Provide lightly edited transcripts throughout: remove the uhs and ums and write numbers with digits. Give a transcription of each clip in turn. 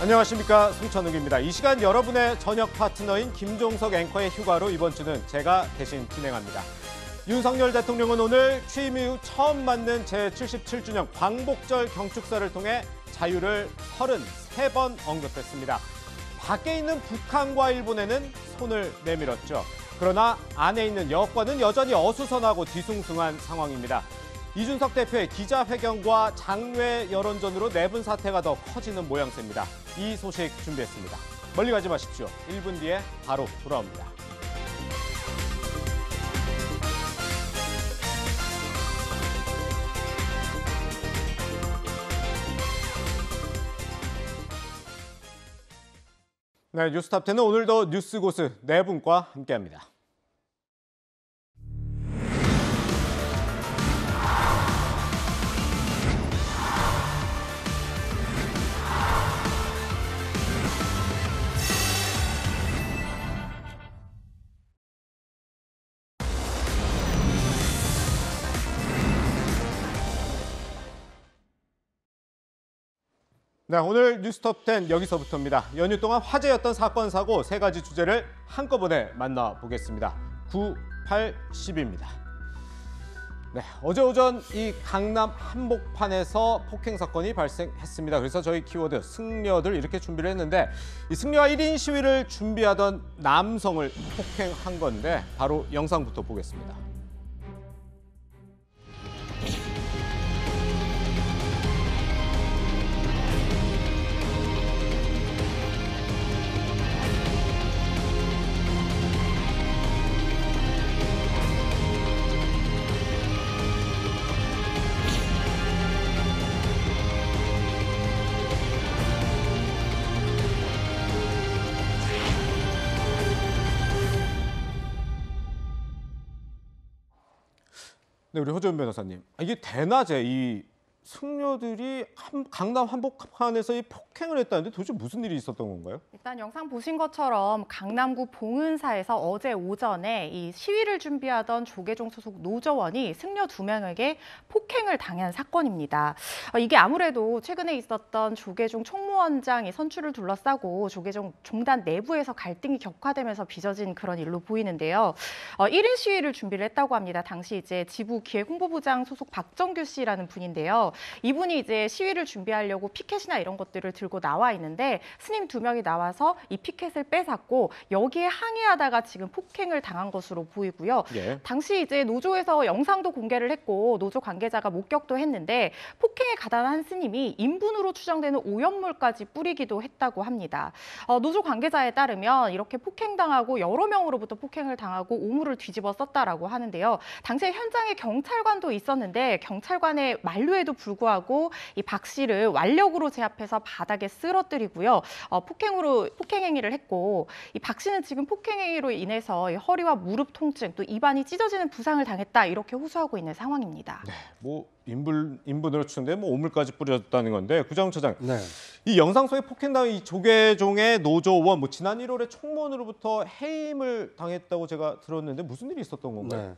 안녕하십니까, 송천욱입니다. 이 시간 여러분의 저녁 파트너인 김종석 앵커의 휴가로 이번 주는 제가 대신 진행합니다. 윤석열 대통령은 오늘 취임 이후 처음 맞는 제77주년 광복절 경축사를 통해 자유를 33번 언급했습니다. 밖에 있는 북한과 일본에는 손을 내밀었죠. 그러나 안에 있는 여권은 여전히 어수선하고 뒤숭숭한 상황입니다. 이준석 대표의 기자회견과 장외 여론전으로 내분 사태가 더 커지는 모양새입니다. 이 소식 준비했습니다. 멀리 가지 마십시오. 1분 뒤에 바로 돌아옵니다. 네, 뉴스탑10은 오늘도 뉴스고스 네 분과 함께합니다. 네, 오늘 뉴스톱10 여기서부터입니다. 연휴 동안 화제였던 사건, 사고 세 가지 주제를 한꺼번에 만나보겠습니다. 9, 8, 10입니다. 네, 어제 오전 이 강남 한복판에서 폭행 사건이 발생했습니다. 그래서 저희 키워드 승려들 이렇게 준비를 했는데 이 승려와 1인 시위를 준비하던 남성을 폭행한 건데 바로 영상부터 보겠습니다. 네, 우리 허재훈 변호사님, 이게 대낮에 이 승려들이 강남 한복판에서 이 폭행을 했다는데 도대체 무슨 일이 있었던 건가요? 일단 영상 보신 것처럼 강남구 봉은사에서 어제 오전에 이 시위를 준비하던 조계종 소속 노조원이 승려 2명에게 폭행을 당한 사건입니다. 이게 아무래도 최근에 있었던 조계종 총무원장 선출을 둘러싸고 조계종 종단 내부에서 갈등이 격화되면서 빚어진 그런 일로 보이는데요. 1인 시위를 준비를 했다고 합니다. 당시 이제 지부 기획홍보부장 소속 박정규 씨라는 분인데요. 이분이 이제 시위를 준비하려고 피켓이나 이런 것들을 들고 나와 있는데 스님 2명이 나와서 이 피켓을 뺏었고 여기에 항의하다가 지금 폭행을 당한 것으로 보이고요. 예. 당시 이제 노조에서 영상도 공개를 했고 노조 관계자가 목격도 했는데 폭행에 가담한 스님이 인분으로 추정되는 오염물까지 뿌리기도 했다고 합니다. 노조 관계자에 따르면 이렇게 폭행당하고 여러 명으로부터 폭행을 당하고 오물을 뒤집어 썼다라고 하는데요. 당시에 현장에 경찰관도 있었는데 경찰관의 만류에도 불구하고 이 박 씨를 완력으로 제압해서 바닥에 쓰러뜨리고요. 폭행 행위를 했고 이 박 씨는 지금 폭행 행위로 인해서 허리와 무릎 통증 또 입안이 찢어지는 부상을 당했다 이렇게 호소하고 있는 상황입니다. 네, 뭐 인분으로 추는데 뭐 오물까지 뿌려졌다는 건데 구자훈 처장, 네. 이 영상 속에 폭행당한 이 조계종의 노조원 뭐 지난 1월에 총무원으로부터 해임을 당했다고 제가 들었는데 무슨 일이 있었던 건가요? 네.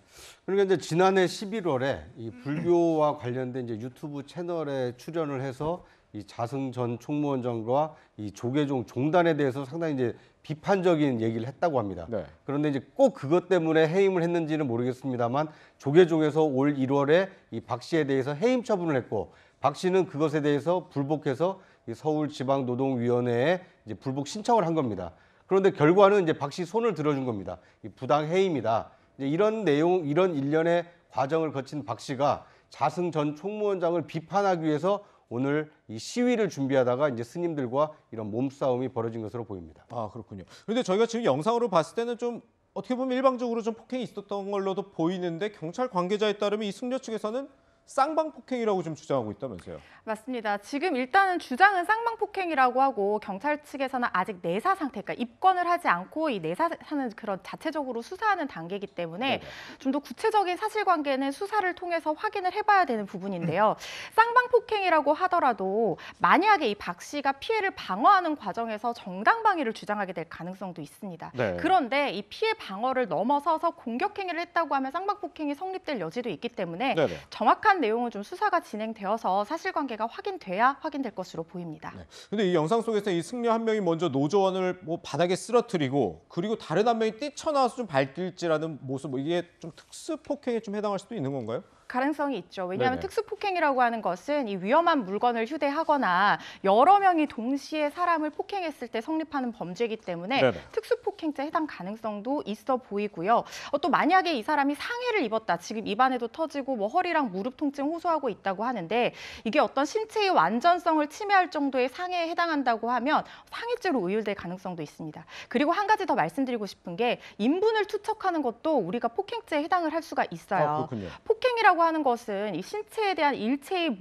그러니까 이제 지난해 11월에 이 불교와 관련된 이제 유튜브 채널에 출연을 해서 이 자승 전 총무원장과 이 조계종 종단에 대해서 상당히 이제 비판적인 얘기를 했다고 합니다. 네. 그런데 이제 꼭 그것 때문에 해임을 했는지는 모르겠습니다만 조계종에서 올 1월에 이 박 씨에 대해서 해임 처분을 했고 박 씨는 그것에 대해서 불복해서 이 서울지방노동위원회에 이제 불복 신청을 한 겁니다. 그런데 결과는 이제 박 씨 손을 들어준 겁니다. 이 부당 해임이다. 이제 이런 내용, 이런 일련의 과정을 거친 박 씨가 자승 전 총무원장을 비판하기 위해서 오늘 이 시위를 준비하다가 이제 스님들과 이런 몸싸움이 벌어진 것으로 보입니다. 아, 그렇군요. 그런데 저희가 지금 영상으로 봤을 때는 좀 어떻게 보면 일방적으로 좀 폭행이 있었던 걸로도 보이는데 경찰 관계자에 따르면 이 승려 측에서는 쌍방폭행이라고 좀 주장하고 있다면서요? 맞습니다. 지금 일단은 주장은 쌍방폭행이라고 하고 경찰 측에서는 아직 내사 상태, 그러니까 입건을 하지 않고 이 내사하는 그런 자체적으로 수사하는 단계이기 때문에 좀 더 구체적인 사실관계는 수사를 통해서 확인을 해봐야 되는 부분인데요. 쌍방폭행이라고 하더라도 만약에 이 박 씨가 피해를 방어하는 과정에서 정당방위를 주장하게 될 가능성도 있습니다. 네. 그런데 이 피해 방어를 넘어서서 공격 행위를 했다고 하면 쌍방폭행이 성립될 여지도 있기 때문에 네네. 정확한 자세한 내용은 좀 수사가 진행되어서 사실관계가 확인돼야 확인될 것으로 보입니다. 네. 근데 이 영상 속에서 이 승려 한 명이 먼저 노조원을 뭐 바닥에 쓰러뜨리고 그리고 다른 한 명이 뛰쳐나와서 좀 발길질하는 모습, 뭐 이게 좀 특수 폭행에 좀 해당할 수도 있는 건가요? 가능성이 있죠. 왜냐하면 네네. 특수폭행이라고 하는 것은 이 위험한 물건을 휴대하거나 여러 명이 동시에 사람을 폭행했을 때 성립하는 범죄이기 때문에 네네. 특수폭행죄 해당 가능성도 있어 보이고요. 또 만약에 이 사람이 상해를 입었다. 지금 입안에도 터지고 뭐 허리랑 무릎 통증 호소하고 있다고 하는데 이게 어떤 신체의 완전성을 침해할 정도의 상해에 해당한다고 하면 상해죄로 의율될 가능성도 있습니다. 그리고 한 가지 더 말씀드리고 싶은 게 인분을 투척하는 것도 우리가 폭행죄에 해당을 할 수가 있어요. 그렇군요. 폭행이라고 하는 것은 이 신체에 대한 일체의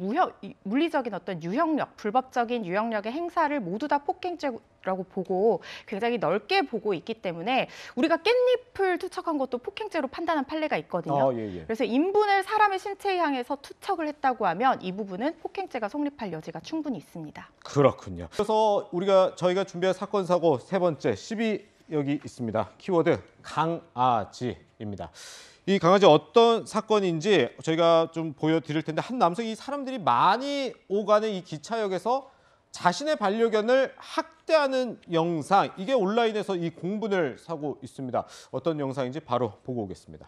물리적인 어떤 유형력, 불법적인 유형력의 행사를 모두 다 폭행죄라고 보고 굉장히 넓게 보고 있기 때문에 우리가 깻잎을 투척한 것도 폭행죄로 판단한 판례가 있거든요. 예. 그래서 인분을 사람의 신체에 향해서 투척을 했다고 하면 이 부분은 폭행죄가 성립할 여지가 충분히 있습니다. 그렇군요. 그래서 저희가 준비한 사건 사고 세 번째 10위 여기 있습니다. 키워드 강아지입니다. 이 강아지 어떤 사건인지 저희가 좀 보여드릴 텐데 한 남성이 이 사람들이 많이 오가는 이 기차역에서 자신의 반려견을 학대하는 영상, 이게 온라인에서 이 공분을 사고 있습니다. 어떤 영상인지 바로 보고 오겠습니다.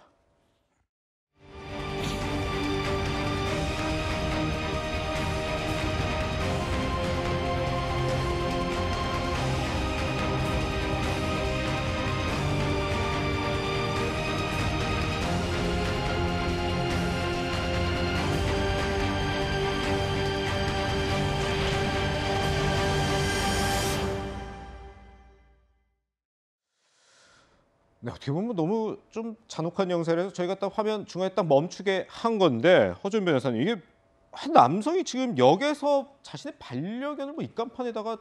네, 어떻게 보면 너무 좀 잔혹한 영상이라서 저희가 딱 화면 중간에 딱 멈추게 한 건데, 허준 변호사님, 이게 한 남성이 지금 역에서 자신의 반려견을 뭐 입간판에다가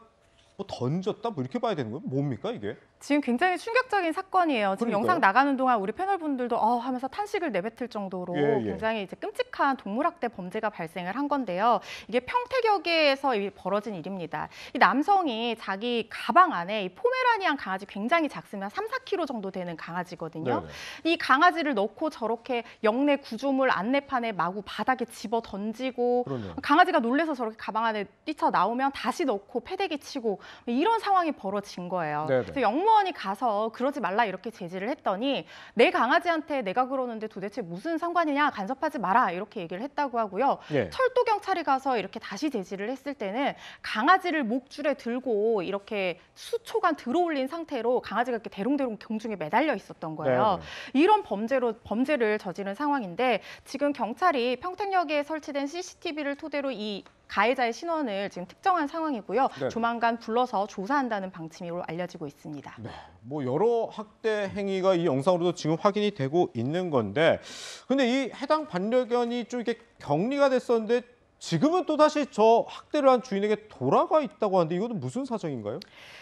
뭐 던졌다, 뭐 이렇게 봐야 되는 거예요? 뭡니까 이게? 지금 굉장히 충격적인 사건이에요. 지금 그러니까요. 영상 나가는 동안 우리 패널분들도 하면서 탄식을 내뱉을 정도로 예. 굉장히 이제 끔찍한 동물학대 범죄가 발생을 한 건데요. 이게 평택역에서 벌어진 일입니다. 이 남성이 자기 가방 안에 이 포메라니안 강아지 굉장히 작습니다. 3-4kg 정도 되는 강아지거든요. 네네. 이 강아지를 넣고 저렇게 역내 구조물 안내판에 마구 바닥에 집어 던지고 그러네요. 강아지가 놀래서 저렇게 가방 안에 뛰쳐나오면 다시 넣고 패대기 치고 이런 상황이 벌어진 거예요. 네네. 그래서 영무원이 가서 그러지 말라 이렇게 제지를 했더니 내 강아지한테 내가 그러는데 도대체 무슨 상관이냐, 간섭하지 마라 이렇게 얘기를 했다고 하고요. 예. 철도 경찰이 가서 이렇게 다시 제지를 했을 때는 강아지를 목줄에 들고 이렇게 수초간 들어올린 상태로 강아지가 이렇게 대롱대롱 경중에 매달려 있었던 거예요. 이런 범죄를 저지른 상황인데 지금 경찰이 평택역에 설치된 CCTV를 토대로 이 가해자의 신원을 지금 특정한 상황이고요. 네. 조만간 불러서 조사한다는 방침으로 알려지고 있습니다. 네, 뭐 여러 학대 행위가 이 영상으로도 지금 확인이 되고 있는 건데, 근데 이 해당 반려견이 좀 이렇게 격리가 됐었는데 지금은 또 다시 저 학대를 한 주인에게 돌아가 있다고 하는데 이거는 무슨 사정인가요?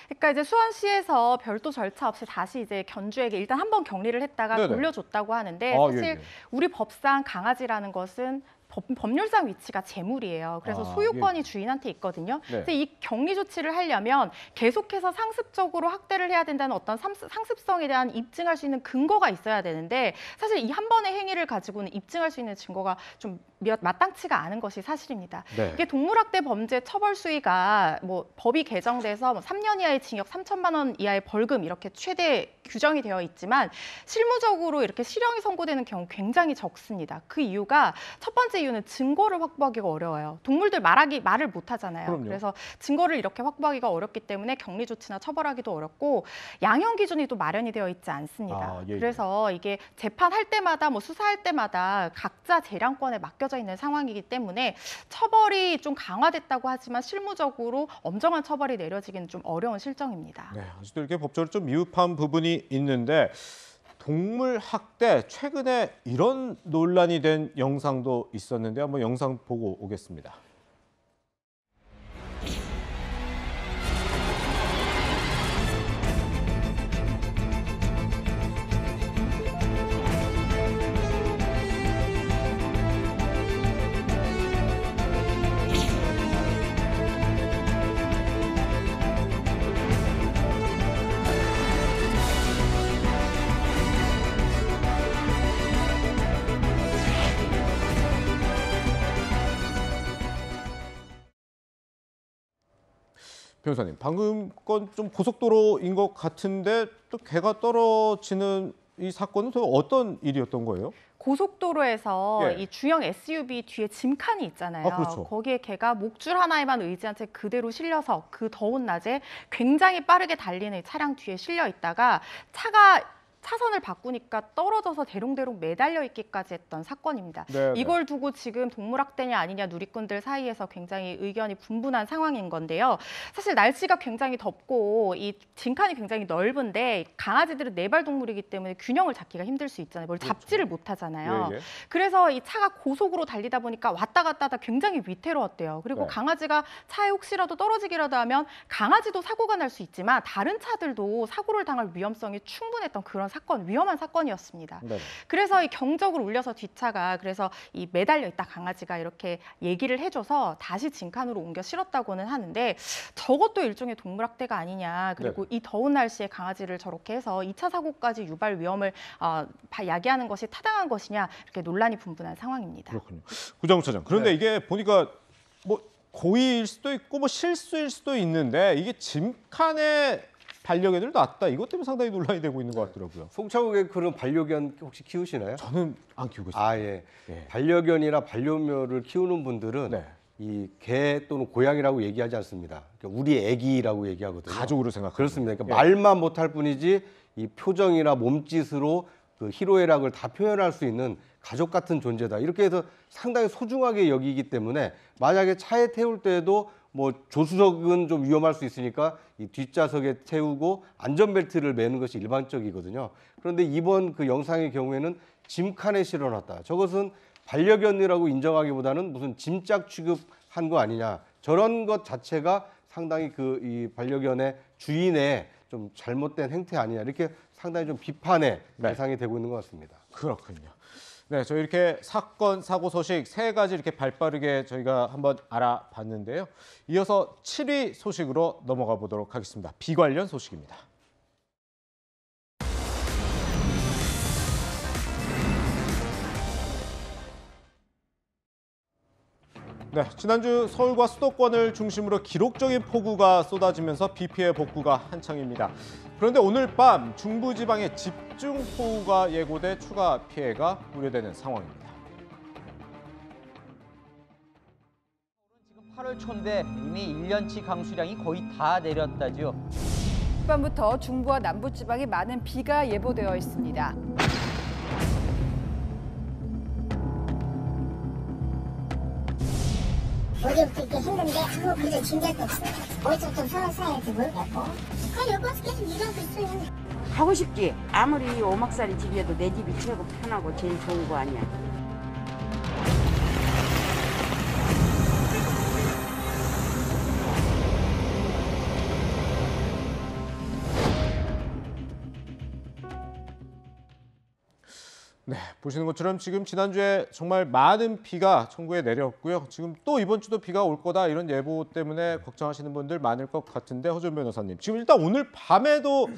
그러니까 이제 수원시에서 별도 절차 없이 다시 이제 견주에게 일단 한번 격리를 했다가 네네. 돌려줬다고 하는데 아, 사실 예. 우리 법상 강아지라는 것은 법률상 위치가 재물이에요. 그래서 소유권이 주인한테 있거든요. 네. 그래서 이 격리 조치를 하려면 계속해서 상습적으로 학대를 해야 된다는 어떤 상습성에 대한 입증할 수 있는 근거가 있어야 되는데 사실 이 한 번의 행위를 가지고는 입증할 수 있는 증거가 좀 마땅치가 않은 것이 사실입니다. 네. 이게 동물학대 범죄 처벌 수위가 뭐 법이 개정돼서 3년 이하의 징역 3천만 원 이하의 벌금 이렇게 최대 규정이 되어 있지만 실무적으로 이렇게 실형이 선고되는 경우 굉장히 적습니다. 그 이유가 첫 번째 이유는 증거를 확보하기가 어려워요. 동물들 말을 못 하잖아요. 그럼요. 그래서 증거를 이렇게 확보하기가 어렵기 때문에 격리 조치나 처벌하기도 어렵고 양형 기준이 또 마련이 되어 있지 않습니다. 예. 그래서 이게 재판할 때마다 뭐 수사할 때마다 각자 재량권에 맡겨져 있는 상황이기 때문에 처벌이 좀 강화됐다고 하지만 실무적으로 엄정한 처벌이 내려지기는 좀 어려운 실정입니다. 네, 아직도 이렇게 법적으로 좀 미흡한 부분이 있는데 동물 학대, 최근에 이런 논란이 된 영상도 있었는데 한번 영상 보고 오겠습니다. 변호사님, 방금 건 좀 고속도로인 것 같은데 또 개가 떨어지는 이 사건은 또 어떤 일이었던 거예요? 고속도로에서 예. 이 중형 SUV 뒤에 짐칸이 있잖아요. 아, 그렇죠. 거기에 개가 목줄 하나에만 의지한 채 그대로 실려서 그 더운 낮에 굉장히 빠르게 달리는 이 차량 뒤에 실려 있다가 차가 차선을 바꾸니까 떨어져서 대롱대롱 매달려 있기까지 했던 사건입니다. 네, 이걸 두고 지금 동물학대냐 아니냐 누리꾼들 사이에서 굉장히 의견이 분분한 상황인 건데요. 사실 날씨가 굉장히 덥고 이 징칸이 굉장히 넓은데 강아지들은 네발 동물이기 때문에 균형을 잡기가 힘들 수 있잖아요. 뭘 잡지를 못하잖아요. 예, 예. 그래서 이 차가 고속으로 달리다 보니까 왔다 갔다 하다 굉장히 위태로웠대요. 그리고 네. 강아지가 차에 혹시라도 떨어지기라도 하면 강아지도 사고가 날 수 있지만 다른 차들도 사고를 당할 위험성이 충분했던 그런 위험한 사건이었습니다. 네. 그래서 이 경적을 울려서 뒷차가 그래서 이 매달려 있다 강아지가 이렇게 얘기를 해줘서 다시 진칸으로 옮겨 실었다고는 하는데 저것도 일종의 동물학대가 아니냐. 그리고 이 더운 날씨에 강아지를 저렇게 해서 2차 사고까지 유발 위험을 야기하는 것이 타당한 것이냐 이렇게 논란이 분분한 상황입니다. 그렇군요. 구정차장. 그런데 네. 이게 보니까 뭐 고의일 수도 있고 뭐 실수일 수도 있는데 이게 짐칸에 반려견을 놨다. 이것 때문에 상당히 논란이 되고 있는 것 같더라고요. 송창욱의 그런 반려견 혹시 키우시나요? 저는 안 키우고 있습니다. 아, 예. 예. 반려견이나 반려묘를 키우는 분들은 네. 이 개 또는 고양이라고 얘기하지 않습니다. 그러니까 우리 애기라고 얘기하거든요. 가족으로 생각합니다. 그렇습니다. 그러니까 예. 말만 못할 뿐이지 이 표정이나 몸짓으로 그 희로애락을 다 표현할 수 있는 가족 같은 존재다. 이렇게 해서 상당히 소중하게 여기기 때문에 만약에 차에 태울 때도 뭐 조수석은 좀 위험할 수 있으니까 이 뒷좌석에 태우고 안전벨트를 매는 것이 일반적이거든요. 그런데 이번 그 영상의 경우에는 짐칸에 실어놨다. 저것은 반려견이라고 인정하기보다는 무슨 짐짝 취급한 거 아니냐. 저런 것 자체가 상당히 그 이 반려견의 주인의 좀 잘못된 행태 아니냐. 이렇게 상당히 좀 비판의 네. 대상이 되고 있는 것 같습니다. 그렇군요. 네, 저희 이렇게 사건, 사고 소식 세 가지 이렇게 발빠르게 저희가 한번 알아봤는데요. 이어서 7위 소식으로 넘어가 보도록 하겠습니다. 비 관련 소식입니다. 네, 지난주 서울과 수도권을 중심으로 기록적인 폭우가 쏟아지면서 비 피해 복구가 한창입니다. 그런데 오늘 밤 중부지방에 집중폭우가 예고돼 추가 피해가 우려되는 상황입니다. 지금 8월 초인데 이미 1년치 강수량이 거의 다 내렸다죠. 밤부터 중부와 남부지방에 많은 비가 예보되어 있습니다. 어제부터 이렇게 했는데 아무 그저 진작도 없어요. 어디서 좀 서서해야지 모르겠고. 그냥 여기서 계속 일하고 있어요. 가고 싶지. 아무리 오막살이 집이어도 내 집이 최고 편하고 제일 좋은 거 아니야. 네, 보시는 것처럼 지금 지난주에 정말 많은 비가 전국에 내렸고요. 지금 또 이번 주도 비가 올 거다 이런 예보 때문에 걱정하시는 분들 많을 것 같은데 허준 변호사님, 지금 일단 오늘 밤에도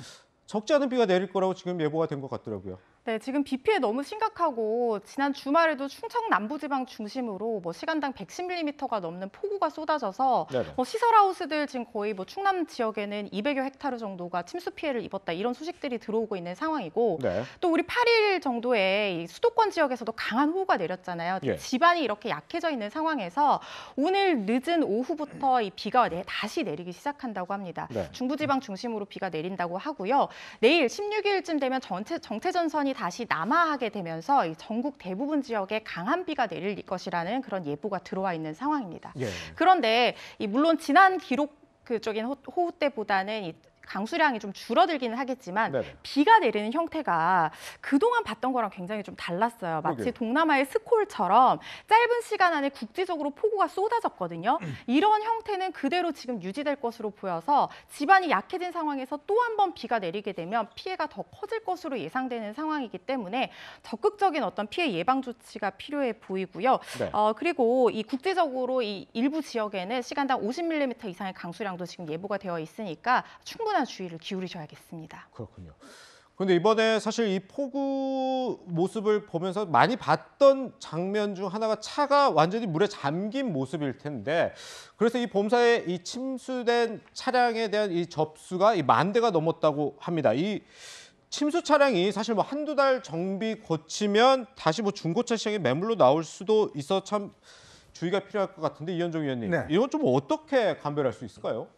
적지 않은 비가 내릴 거라고 지금 예보가 된 것 같더라고요. 네, 지금 비 피해 너무 심각하고 지난 주말에도 충청 남부지방 중심으로 뭐 시간당 110mm가 넘는 폭우가 쏟아져서 네네. 뭐 시설하우스들 지금 거의 뭐 충남 지역에는 200여 헥타르 정도가 침수 피해를 입었다 이런 소식들이 들어오고 있는 상황이고 네. 또 우리 8일 정도에 이 수도권 지역에서도 강한 호우가 내렸잖아요. 예. 지반이 이렇게 약해져 있는 상황에서 오늘 늦은 오후부터 이 비가 다시 내리기 시작한다고 합니다. 네. 중부지방 중심으로 비가 내린다고 하고요. 내일 16일쯤 되면 정체전선이 다시 남하하게 되면서 이 전국 대부분 지역에 강한 비가 내릴 것이라는 그런 예보가 들어와 있는 상황입니다. 예. 그런데 물론 지난 기록 그쪽인 호우 때보다는 이 강수량이 좀 줄어들기는 하겠지만 네네. 비가 내리는 형태가 그동안 봤던 거랑 굉장히 좀 달랐어요. 마치 그러게요. 동남아의 스콜처럼 짧은 시간 안에 국지적으로 폭우가 쏟아졌거든요. 이런 형태는 그대로 지금 유지될 것으로 보여서 지반이 약해진 상황에서 또 한 번 비가 내리게 되면 피해가 더 커질 것으로 예상되는 상황이기 때문에 적극적인 어떤 피해 예방 조치가 필요해 보이고요. 네. 그리고 이 국지적으로 이 일부 지역에는 시간당 50mm 이상의 강수량도 지금 예보가 되어 있으니까 충분한 주의를 기울이셔야겠습니다. 그렇군요. 그런데 이번에 사실 이 폭우 모습을 보면서 많이 봤던 장면 중 하나가 차가 완전히 물에 잠긴 모습일 텐데, 그래서 이 봄사에 이 침수된 차량에 대한 이 접수가 이 10,000대가 넘었다고 합니다. 이 침수 차량이 사실 뭐 한두 달 정비 거치면 다시 뭐 중고차 시장에 매물로 나올 수도 있어 참 주의가 필요할 것 같은데, 이현종 위원님, 네. 이건 좀 어떻게 감별할 수 있을까요?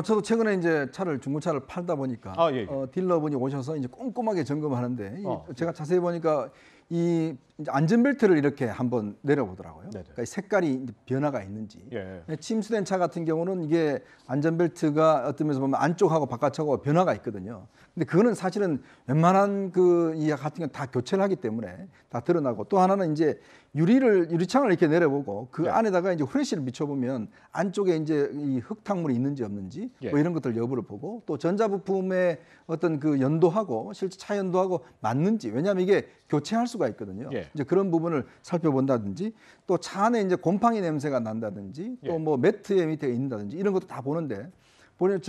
저도 최근에 이제 중고차를 팔다 보니까 예. 딜러분이 오셔서 이제 꼼꼼하게 점검하는데 어. 제가 자세히 보니까 이 이제 안전벨트를 이렇게 한번 내려보더라고요. 네네. 그러니까 이 색깔이 이제 변화가 있는지. 예. 침수된 차 같은 경우는 이게 안전벨트가 어떤 면에서 보면 안쪽하고 바깥하고 변화가 있거든요. 근데 그거는 사실은 웬만한 이 같은 경우 다 교체를 하기 때문에 다 드러나고, 또 하나는 이제 유리창을 이렇게 내려보고 그 예. 안에다가 이제 후레쉬를 비춰보면 안쪽에 이제 이 흙탕물이 있는지 없는지 예. 뭐 이런 것들 여부를 보고, 또 전자부품의 어떤 그 연도하고 실제 차 연도하고 맞는지, 왜냐하면 이게 교체할 수가 있거든요. 예. 이제 그런 부분을 살펴본다든지, 또 차 안에 이제 곰팡이 냄새가 난다든지, 예. 또 뭐 매트에 밑에 있는다든지 이런 것도 다 보는데, 보니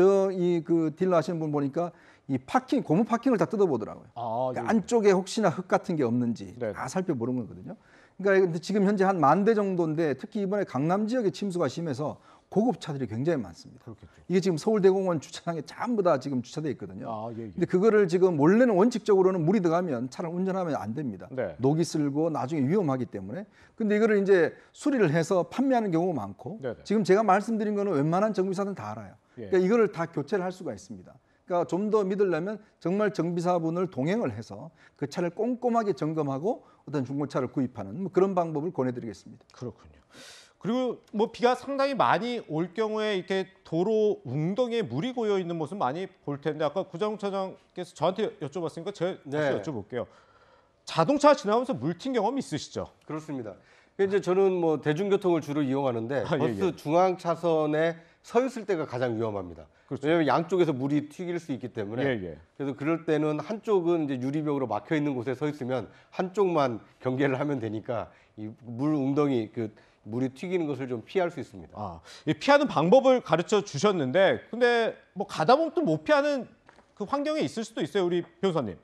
그 딜러 하시는 분 보니까 이 고무 파킹을 다 뜯어보더라고요. 그러니까 예. 안쪽에 혹시나 흙 같은 게 없는지 네. 다 살펴보는 거거든요. 그러니까 근데 지금 현재 한 10,000대 정도인데, 특히 이번에 강남 지역에 침수가 심해서 고급 차들이 굉장히 많습니다. 그렇겠죠. 이게 지금 서울대공원 주차장에 전부 다 지금 주차돼 있거든요. 예. 근데 그거를 지금 원래는 원칙적으로는 물이 들어가면 차를 운전하면 안 됩니다. 네. 녹이 슬고 나중에 위험하기 때문에. 근데 이거를 이제 수리를 해서 판매하는 경우가 많고, 네네. 지금 제가 말씀드린 거는 웬만한 정비사들은 다 알아요. 예. 그러니까 이거를 다 교체를 할 수가 있습니다. 그러니까 좀 더 믿으려면 정말 정비사분을 동행을 해서 그 차를 꼼꼼하게 점검하고 어떤 중고차를 구입하는 뭐 그런 방법을 권해드리겠습니다. 그렇군요. 그리고 뭐 비가 상당히 많이 올 경우에 이렇게 도로 웅덩이에 물이 고여 있는 모습 많이 볼 텐데, 아까 구자웅차장께서 저한테 여쭤봤으니까 제가 네. 다시 여쭤볼게요. 자동차 지나가면서 물 튄 경험 있으시죠? 그렇습니다. 이제 저는 뭐 대중교통을 주로 이용하는데 예, 버스 예. 중앙 차선에 서 있을 때가 가장 위험합니다. 그렇죠. 왜냐하면 양쪽에서 물이 튀길 수 있기 때문에. 예. 그래서 그럴 때는 한쪽은 이제 유리벽으로 막혀 있는 곳에 서 있으면 한쪽만 경계를 하면 되니까 이 물 웅덩이 물이 튀기는 것을 좀 피할 수 있습니다. 이 피하는 방법을 가르쳐 주셨는데, 근데 뭐 가다 보면 또 못 피하는 그 환경에 있을 수도 있어요, 우리 변호사님.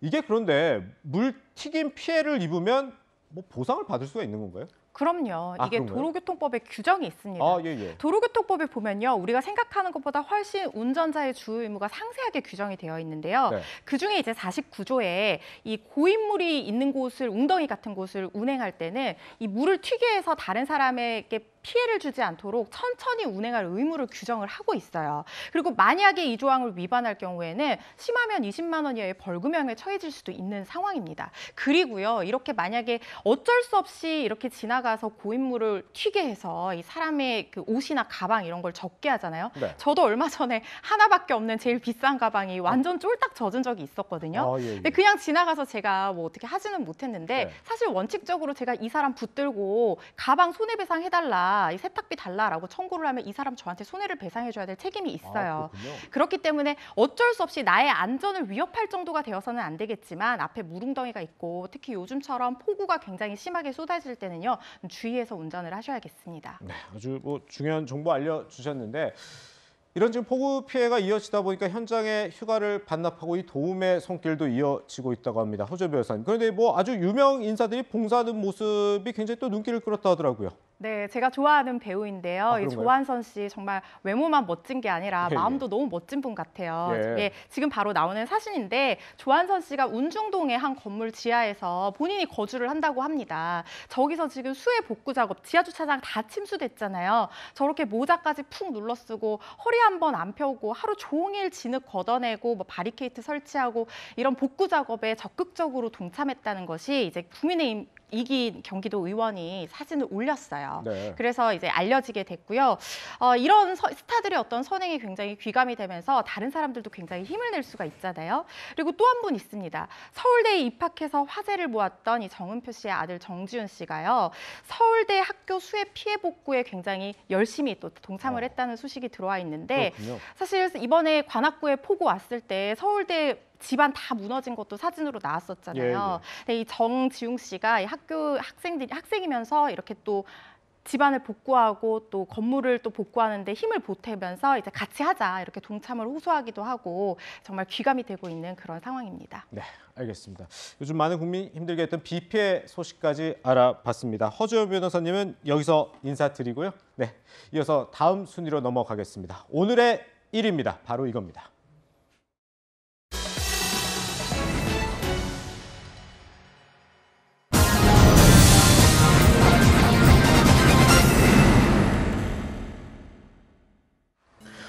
이게 그런데 물 튀긴 피해를 입으면 뭐 보상을 받을 수가 있는 건가요? 그럼요. 이게 그런가요? 도로교통법에 규정이 있습니다. 예. 도로교통법에 보면요, 우리가 생각하는 것보다 훨씬 운전자의 주요 의무가 상세하게 규정이 되어 있는데요. 네. 그중에 이제 49조에 이 고인물이 있는 곳을, 웅덩이 같은 곳을 운행할 때는 이 물을 튀게 해서 다른 사람에게 피해를 주지 않도록 천천히 운행할 의무를 규정을 하고 있어요. 그리고 만약에 이 조항을 위반할 경우에는 심하면 20만 원 이하의 벌금형에 처해질 수도 있는 상황입니다. 그리고요, 이렇게 만약에 어쩔 수 없이 이렇게 지나가서 고인물을 튀게 해서 이 사람의 그 옷이나 가방 이런 걸 젖게 하잖아요. 네. 저도 얼마 전에 하나밖에 없는 제일 비싼 가방이 완전 쫄딱 젖은 적이 있었거든요. 예. 근데 그냥 지나가서 제가 뭐 어떻게 하지는 못했는데, 네. 사실 원칙적으로 제가 이 사람 붙들고 가방 손해배상 해달라, 이 세탁비 달라라고 청구를 하면 이 사람 저한테 손해를 배상해줘야 될 책임이 있어요. 그렇군요. 그렇기 때문에 어쩔 수 없이 나의 안전을 위협할 정도가 되어서는 안 되겠지만, 앞에 물웅덩이가 있고 특히 요즘처럼 폭우가 굉장히 심하게 쏟아질 때는요, 주의해서 운전을 하셔야겠습니다. 네, 아주 뭐 중요한 정보 알려주셨는데, 이런 지금 폭우 피해가 이어지다 보니까 현장에 휴가를 반납하고 이 도움의 손길도 이어지고 있다고 합니다. 허재 변호사님. 그런데 뭐 아주 유명 인사들이 봉사하는 모습이 굉장히 또 눈길을 끌었다 하더라고요. 네, 제가 좋아하는 배우인데요. 이 그런가요? 조한선 씨 정말 외모만 멋진 게 아니라 예, 마음도 너무 멋진 분 같아요. 예. 지금 바로 나오는 사진인데, 조한선 씨가 운중동의 한 건물 지하에서 본인이 거주를 한다고 합니다. 저기서 지금 수해 복구 작업, 지하 주차장 다 침수됐잖아요. 저렇게 모자까지 푹 눌러쓰고 허리 한 번 안 펴고 하루 종일 진흙 걷어내고 뭐 바리케이트 설치하고 이런 복구 작업에 적극적으로 동참했다는 것이 이제 국민의힘 이기 경기도 의원이 사진을 올렸어요. 네. 그래서 이제 알려지게 됐고요. 이런 스타들의 어떤 선행이 굉장히 귀감이 되면서 다른 사람들도 굉장히 힘을 낼 수가 있잖아요. 그리고 또 한 분 있습니다. 서울대에 입학해서 화제를 모았던 이 정은표 씨의 아들 정지훈 씨가요, 서울대 학교 수해 피해 복구에 굉장히 열심히 또 동참을 했다는 소식이 들어와 있는데, 그렇군요. 사실 이번에 관악구에 폭우 왔을 때 서울대 집안 다 무너진 것도 사진으로 나왔었잖아요. 근데 이 정지웅 씨가 이 학교 학생이면서 이렇게 또 집안을 복구하고 또 건물을 또 복구하는데 힘을 보태면서 이제 같이 하자 이렇게 동참을 호소하기도 하고 정말 귀감이 되고 있는 그런 상황입니다. 네, 알겠습니다. 요즘 많은 국민이 힘들게 했던 비 피해 소식까지 알아봤습니다. 허주연 변호사님은 여기서 인사드리고요. 네, 이어서 다음 순위로 넘어가겠습니다. 오늘의 1위입니다. 바로 이겁니다.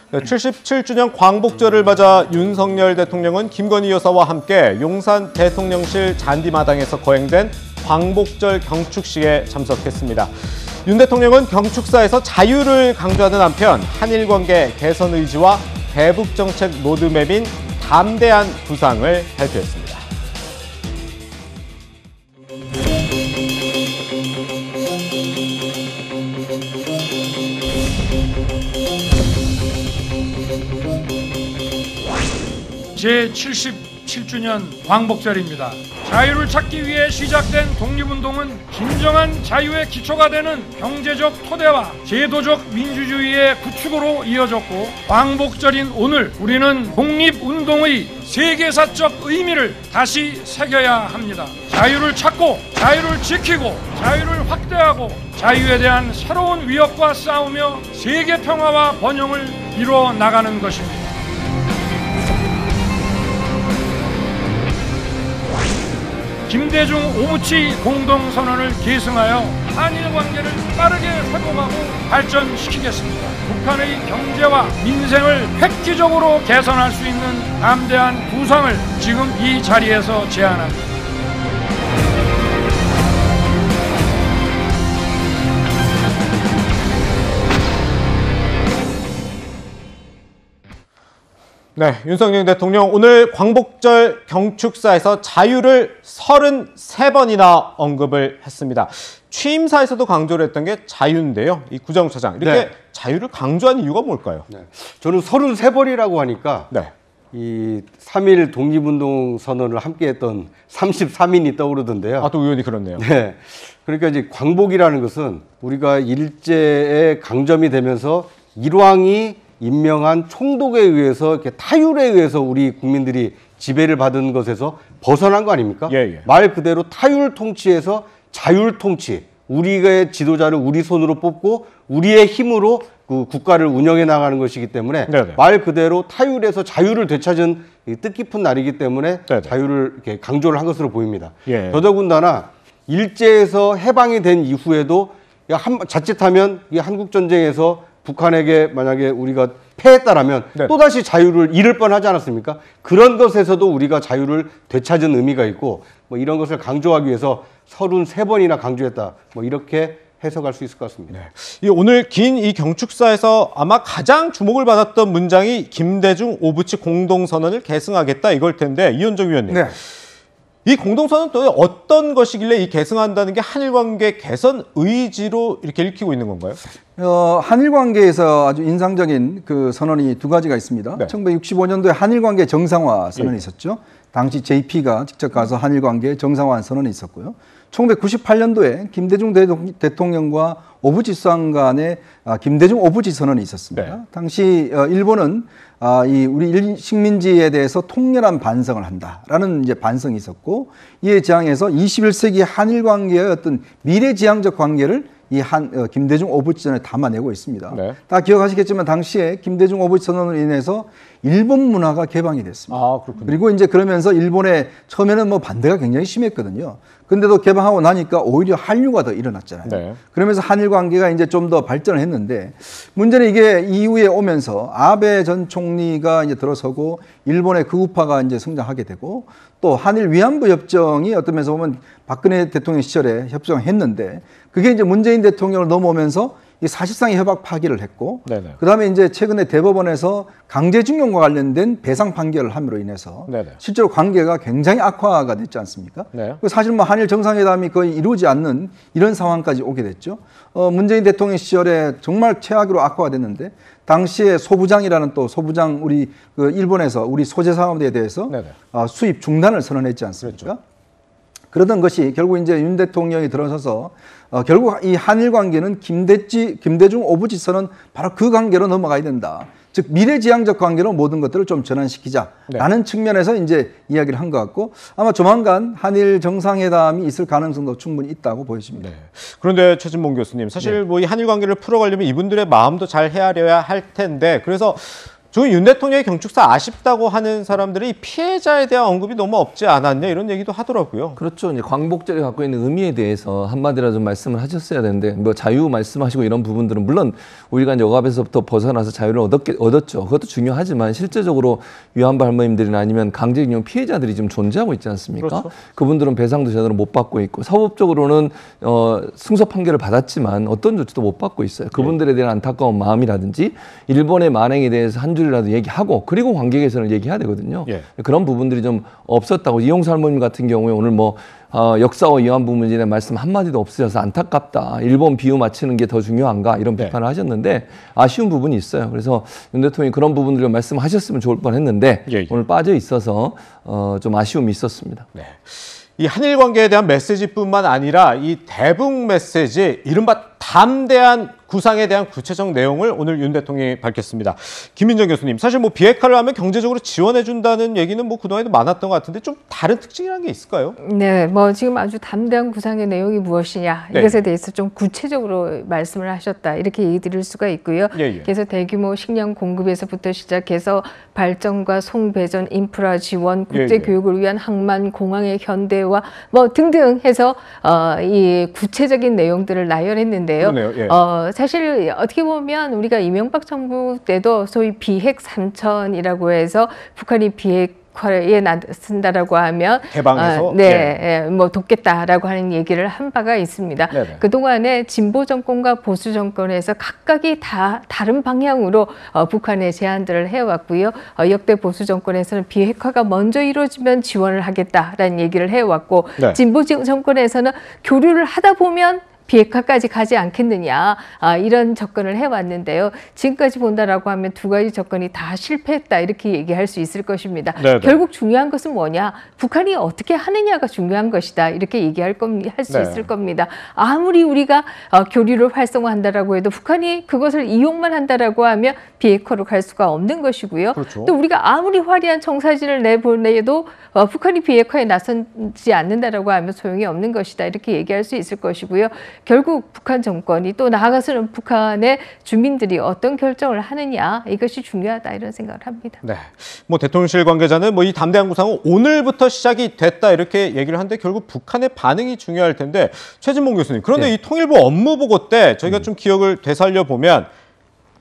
네, 77주년 광복절을 맞아 윤석열 대통령은 김건희 여사와 함께 용산 대통령실 잔디마당에서 거행된 광복절 경축식에 참석했습니다. 윤 대통령은 경축사에서 자유를 강조하는 한편 한일 관계 개선 의지와 대북 정책 로드맵인 담대한 구상을 발표했습니다. 제77주년 광복절입니다. 자유를 찾기 위해 시작된 독립운동은 진정한 자유의 기초가 되는 경제적 토대와 제도적 민주주의의 구축으로 이어졌고 광복절인 오늘 우리는 독립운동의 세계사적 의미를 다시 새겨야 합니다. 자유를 찾고 자유를 지키고 자유를 확대하고 자유에 대한 새로운 위협과 싸우며 세계 평화와 번영을 이루어 나가는 것입니다. 김대중 오부치 공동선언을 계승하여 한일 관계를 빠르게 회복하고 발전시키겠습니다. 북한의 경제와 민생을 획기적으로 개선할 수 있는 담대한 구상을 지금 이 자리에서 제안합니다. 네, 윤석열 대통령 오늘 광복절 경축사에서 자유를 33번이나 언급을 했습니다. 취임사에서도 강조를 했던 게 자유인데요. 이 구정처장 이렇게 네. 자유를 강조한 이유가 뭘까요? 네. 저는 33번이라고 하니까 네. 이 3.1 독립운동 선언을 함께했던 33인이 떠오르던데요. 아, 또 의원이 그렇네요. 네. 그러니까 이제 광복이라는 것은 우리가 일제에 강점이 되면서 일왕이 임명한 총독에 의해서 이렇게 타율에 의해서 우리 국민들이 지배를 받은 것에서 벗어난 거 아닙니까? 예, 예. 말 그대로 타율 통치에서 자율 통치, 우리의 지도자를 우리 손으로 뽑고 우리의 힘으로 그 국가를 운영해 나가는 것이기 때문에 네네. 말 그대로 타율에서 자유를 되찾은 이 뜻깊은 날이기 때문에 네네. 자유를 이렇게 강조를 한 것으로 보입니다. 예. 더더군다나 일제에서 해방이 된 이후에도 자칫하면 이 한국 전쟁에서 북한에게 만약에 우리가 패했다라면 네. 또다시 자유를 잃을 뻔하지 않았습니까? 그런 것에서도 우리가 자유를 되찾은 의미가 있고 뭐 이런 것을 강조하기 위해서 33번이나 강조했다. 뭐 이렇게 해석할 수 있을 것 같습니다. 네. 이 오늘 긴 이 경축사에서 아마 가장 주목을 받았던 문장이 김대중 오부치 공동선언을 계승하겠다 이걸 텐데 이현정 위원님. 네. 이 공동선언 또 어떤 것이길래 이 계승한다는 게 한일 관계 개선 의지로 이렇게 읽히고 있는 건가요? 한일 관계에서 아주 인상적인 그 선언이 두 가지가 있습니다. 네. 1965년도에 한일 관계 정상화 선언이 있었죠. 당시 JP가 직접 가서 한일 관계 정상화 선언이 있었고요. 1998년도에 김대중 대통령과 오부치 수상 간에 김대중 오부치 선언이 있었습니다. 네. 당시 일본은 우리 식민지에 대해서 통렬한 반성을 한다라는 이제 반성이 있었고 이에 지향해서 21세기 한일 관계의 어떤 미래지향적 관계를 김대중 오부치 선언에 담아내고 있습니다. 네. 다 기억하시겠지만 당시에 김대중 오부치 선언으로 인해서 일본 문화가 개방이 됐습니다. 아, 그렇군요. 그리고 이제 그러면서 일본에 처음에는 뭐 반대가 굉장히 심했거든요. 근데도 개방하고 나니까 오히려 한류가 더 일어났잖아요. 네. 그러면서 한일 관계가 이제 좀 더 발전을 했는데 문제는 이게 이후에 오면서 아베 전 총리가 이제 들어서고 일본의 극우파가 이제 성장하게 되고 또 한일 위안부 협정이 어떤 면에서 보면 박근혜 대통령 시절에 협정했는데 그게 이제 문재인 대통령을 넘어오면서 이 사실상의 협약 파기를 했고 네네. 그다음에 이제 최근에 대법원에서 강제징용과 관련된 배상 판결을 함으로 인해서 네네. 실제로 관계가 굉장히 악화가 됐지 않습니까? 네. 사실 뭐 한일 정상회담이 거의 이루어지지 않는 이런 상황까지 오게 됐죠. 문재인 대통령 시절에 정말 최악으로 악화가 됐는데 당시에 소부장이라는 또 소부장 우리 그 일본에서 우리 소재 사업에 대해서 네네. 수입 중단을 선언했지 않습니까? 그렇죠. 그러던 것이 결국 이제 윤 대통령이 들어서서 결국 이 한일 관계는 김대중 오부지선은 바로 그 관계로 넘어가야 된다. 즉 미래지향적 관계로 모든 것들을 좀 전환시키자라는 측면에서 이제 이야기를 한 것 같고 아마 조만간 한일 정상회담이 있을 가능성도 충분히 있다고 보여집니다. 네. 그런데 최진봉 교수님, 사실 뭐 이 한일 관계를 풀어가려면 이분들의 마음도 잘 헤아려야 할 텐데 그래서 저 윤 대통령의 경축사 아쉽다고 하는 사람들이 이 피해자에 대한 언급이 너무 없지 않았냐 이런 얘기도 하더라고요. 그렇죠. 이제 광복절이 갖고 있는 의미에 대해서 한마디라도 좀 말씀을 하셨어야 되는데 뭐 자유 말씀하시고 이런 부분들은 물론 우리가 이제 억압에서부터 벗어나서 자유를 얻었죠. 그것도 중요하지만 실제적으로 위안부 할머님들이나 아니면 강제징용 피해자들이 지금 존재하고 있지 않습니까? 그렇죠. 그분들은 배상도 제대로 못 받고 있고 사법적으로는 승소 판결을 받았지만 어떤 조치도 못 받고 있어요. 그분들에 대한 안타까운 마음이라든지 일본의 만행에 대해서 한 줄이라도 얘기하고 그리고 관계 개선을 얘기해야 되거든요. 그런 부분들이 좀 없었다고 이용수 할머님 같은 경우에 오늘 뭐 역사와 위안부 문제에 대한 말씀 한마디도 없으셔서 안타깝다. 일본 비유 맞추는 게 더 중요한가 이런 비판을 하셨는데 아쉬운 부분이 있어요. 그래서 윤 대통령이 그런 부분들을 말씀하셨으면 좋을 뻔했는데 오늘 빠져 있어서 좀 아쉬움이 있었습니다. 네. 이 한일 관계에 대한 메시지뿐만 아니라 이 대북 메시지, 이른바 담대한 구상에 대한 구체적 내용을 오늘 윤 대통령이 밝혔습니다. 김민정 교수님, 사실 뭐 비핵화를 하면 경제적으로 지원해준다는 얘기는 뭐 그동안에도 많았던 것 같은데 좀 다른 특징이라는 게 있을까요? 네, 뭐 지금 아주 담대한 구상의 내용이 무엇이냐 이것에 대해서 좀 구체적으로 말씀을 하셨다 이렇게 얘기 드릴 수가 있고요. 그래서 대규모 식량 공급에서부터 시작해서 발전과 송배전, 인프라 지원, 국제 교육을 위한 항만, 공항의 현대화 뭐 등등 해서 이 구체적인 내용들을 나열했는데요. 사실 어떻게 보면 우리가 이명박 정부 때도 소위 비핵 3천이라고 해서 북한이 비핵화에 나선다라고 하면 개방해서 뭐 돕겠다라고 하는 얘기를 한 바가 있습니다. 그동안에 진보 정권과 보수 정권에서 각각이 다 다른 방향으로 북한에 제안들을 해왔고요. 역대 보수 정권에서는 비핵화가 먼저 이루어지면 지원을 하겠다라는 얘기를 해왔고 진보 정권에서는 교류를 하다 보면 비핵화까지 가지 않겠느냐 이런 접근을 해왔는데요. 지금까지 본다라고 하면 두 가지 접근이 다 실패했다 이렇게 얘기할 수 있을 것입니다. 결국 중요한 것은 뭐냐? 북한이 어떻게 하느냐가 중요한 것이다 이렇게 얘기할 수 있을 겁니다. 아무리 우리가 교류를 활성화한다라고 해도 북한이 그것을 이용만 한다라고 하면 비핵화로 갈 수가 없는 것이고요. 또 우리가 아무리 화려한 청사진을 내보내도 북한이 비핵화에 나서지 않는다라고 하면 소용이 없는 것이다 이렇게 얘기할 수 있을 것이고요. 결국 북한 정권이 또 나아가서는 북한의 주민들이 어떤 결정을 하느냐 이것이 중요하다 이런 생각을 합니다. 네, 뭐 대통령실 관계자는 뭐 이 담대한 구상은 오늘부터 시작이 됐다 이렇게 얘기를 하는데 결국 북한의 반응이 중요할 텐데 최진봉 교수님, 그런데 이 통일부 업무보고 때 저희가 좀 기억을 되살려 보면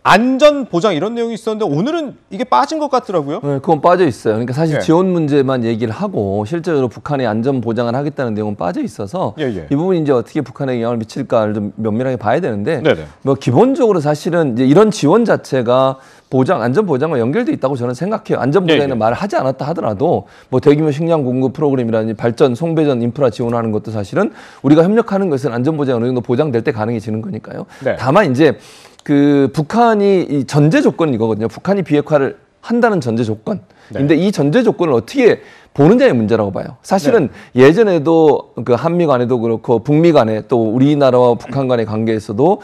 안전 보장 이런 내용이 있었는데 오늘은 이게 빠진 것 같더라고요. 네, 그건 빠져 있어요. 그러니까 사실 지원 문제만 얘기를 하고 실제로 북한의 안전 보장을 하겠다는 내용은 빠져 있어서 이 부분이 이제 어떻게 북한에 영향을 미칠까를 좀 면밀하게 봐야 되는데 뭐 기본적으로 사실은 이제 이런 지원 자체가 안전 보장과 연결돼 있다고 저는 생각해요. 안전 보장에는 말을 하지 않았다 하더라도 뭐 대규모 식량 공급 프로그램이라든지 발전, 송배전, 인프라 지원하는 것도 사실은 우리가 협력하는 것은 안전 보장이 어느 정도 보장될 때 가능해지는 거니까요. 다만 이제 그 북한이 이 전제 조건이 이거거든요. 북한이 비핵화를 한다는 전제 조건. 근데 이 전제 조건을 어떻게 보느냐의 문제라고 봐요. 사실은 예전에도 그 한미 간에도 그렇고 북미 간에 또 우리나라와 북한 간의 관계에서도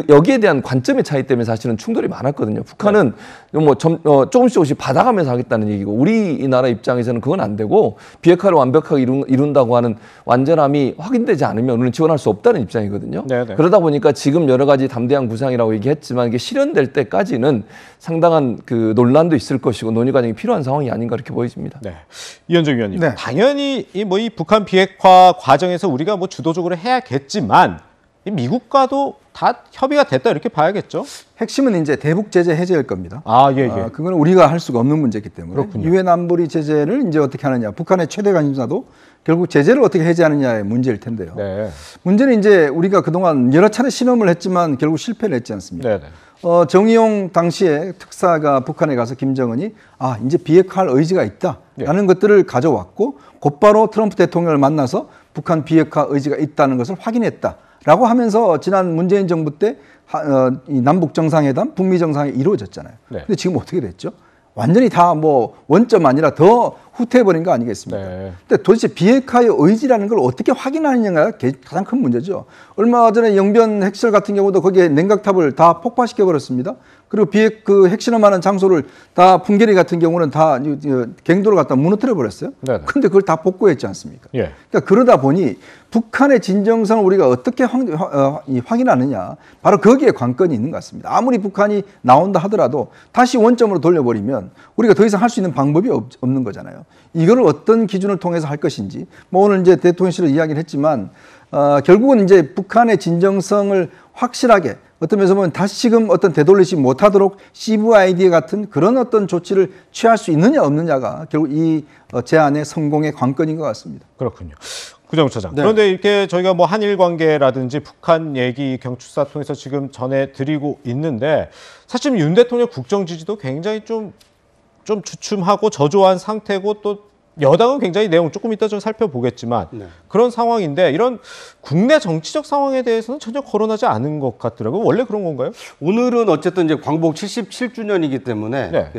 여기에 대한 관점의 차이 때문에 사실은 충돌이 많았거든요. 북한은 뭐 조금씩 받아가면서 하겠다는 얘기고 우리나라 입장에서는 그건 안 되고 비핵화를 완벽하게 이룬다고 하는 완전함이 확인되지 않으면 우리는 지원할 수 없다는 입장이거든요. 그러다 보니까 지금 여러 가지 담대한 구상이라고 얘기했지만 이게 실현될 때까지는 상당한 그 논란도 있을 것이고 논의 과정이 필요한 상황이 아닌가 이렇게 보여집니다. 이현정 위원님, 당연히 이 북한 비핵화 과정에서 우리가 뭐 주도적으로 해야겠지만 미국과도 다 협의가 됐다 이렇게 봐야겠죠? 핵심은 이제 대북 제재 해제일 겁니다. 그건 우리가 할 수가 없는 문제이기 때문에 유엔 안보리 제재를 이제 어떻게 하느냐, 북한의 최대 관심사도 결국 제재를 어떻게 해제하느냐의 문제일 텐데요. 문제는 이제 우리가 그동안 여러 차례 실험을 했지만 결국 실패를 했지 않습니까? 정의용 당시에 특사가 북한에 가서 김정은이 이제 비핵화할 의지가 있다라는 것들을 가져왔고 곧바로 트럼프 대통령을 만나서 북한 비핵화 의지가 있다는 것을 확인했다라고 하면서 지난 문재인 정부 때 이 남북 정상회담, 북미 정상회담이 이루어졌잖아요. 근데 지금 어떻게 됐죠? 완전히 다 뭐 원점 아니라 더 후퇴해버린 거 아니겠습니까? 네. 근데 도대체 비핵화의 의지라는 걸 어떻게 확인하느냐가 가장 큰 문제죠. 얼마 전에 영변 핵시설 같은 경우도 거기에 냉각탑을 다 폭파시켜 버렸습니다. 그리고 그 핵실험하는 장소를 다 풍계리 같은 경우는 다 갱도를 갖다 무너뜨려 버렸어요. 그런데 그걸 다 복구했지 않습니까? 예. 그러니까 그러다 보니 북한의 진정성을 우리가 어떻게 확인하느냐, 바로 거기에 관건이 있는 것 같습니다. 아무리 북한이 나온다 하더라도 다시 원점으로 돌려버리면 우리가 더 이상 할 수 있는 방법이 없는 거잖아요. 이거를 어떤 기준을 통해서 할 것인지, 뭐 오늘 이제 대통령실로 이야기를 했지만 결국은 이제 북한의 진정성을 확실하게 어떤 면에서 보면 다시금 어떤 되돌리지 못하도록 CVID 같은 그런 어떤 조치를 취할 수 있느냐 없느냐가 결국 이 제안의 성공의 관건인 것 같습니다. 그렇군요. 구정우 차장. 네. 그런데 이렇게 저희가 뭐 한일 관계라든지 북한 얘기 경추사 통해서 지금 전해드리고 있는데 사실 윤 대통령 국정 지지도 굉장히 좀 주춤하고 저조한 상태고 또 여당은 굉장히 내용 조금 이따 좀 살펴보겠지만 그런 상황인데 이런 국내 정치적 상황에 대해서는 전혀 거론하지 않은 것 같더라고요. 원래 그런 건가요? 오늘은 어쨌든 이제 광복 77주년이기 때문에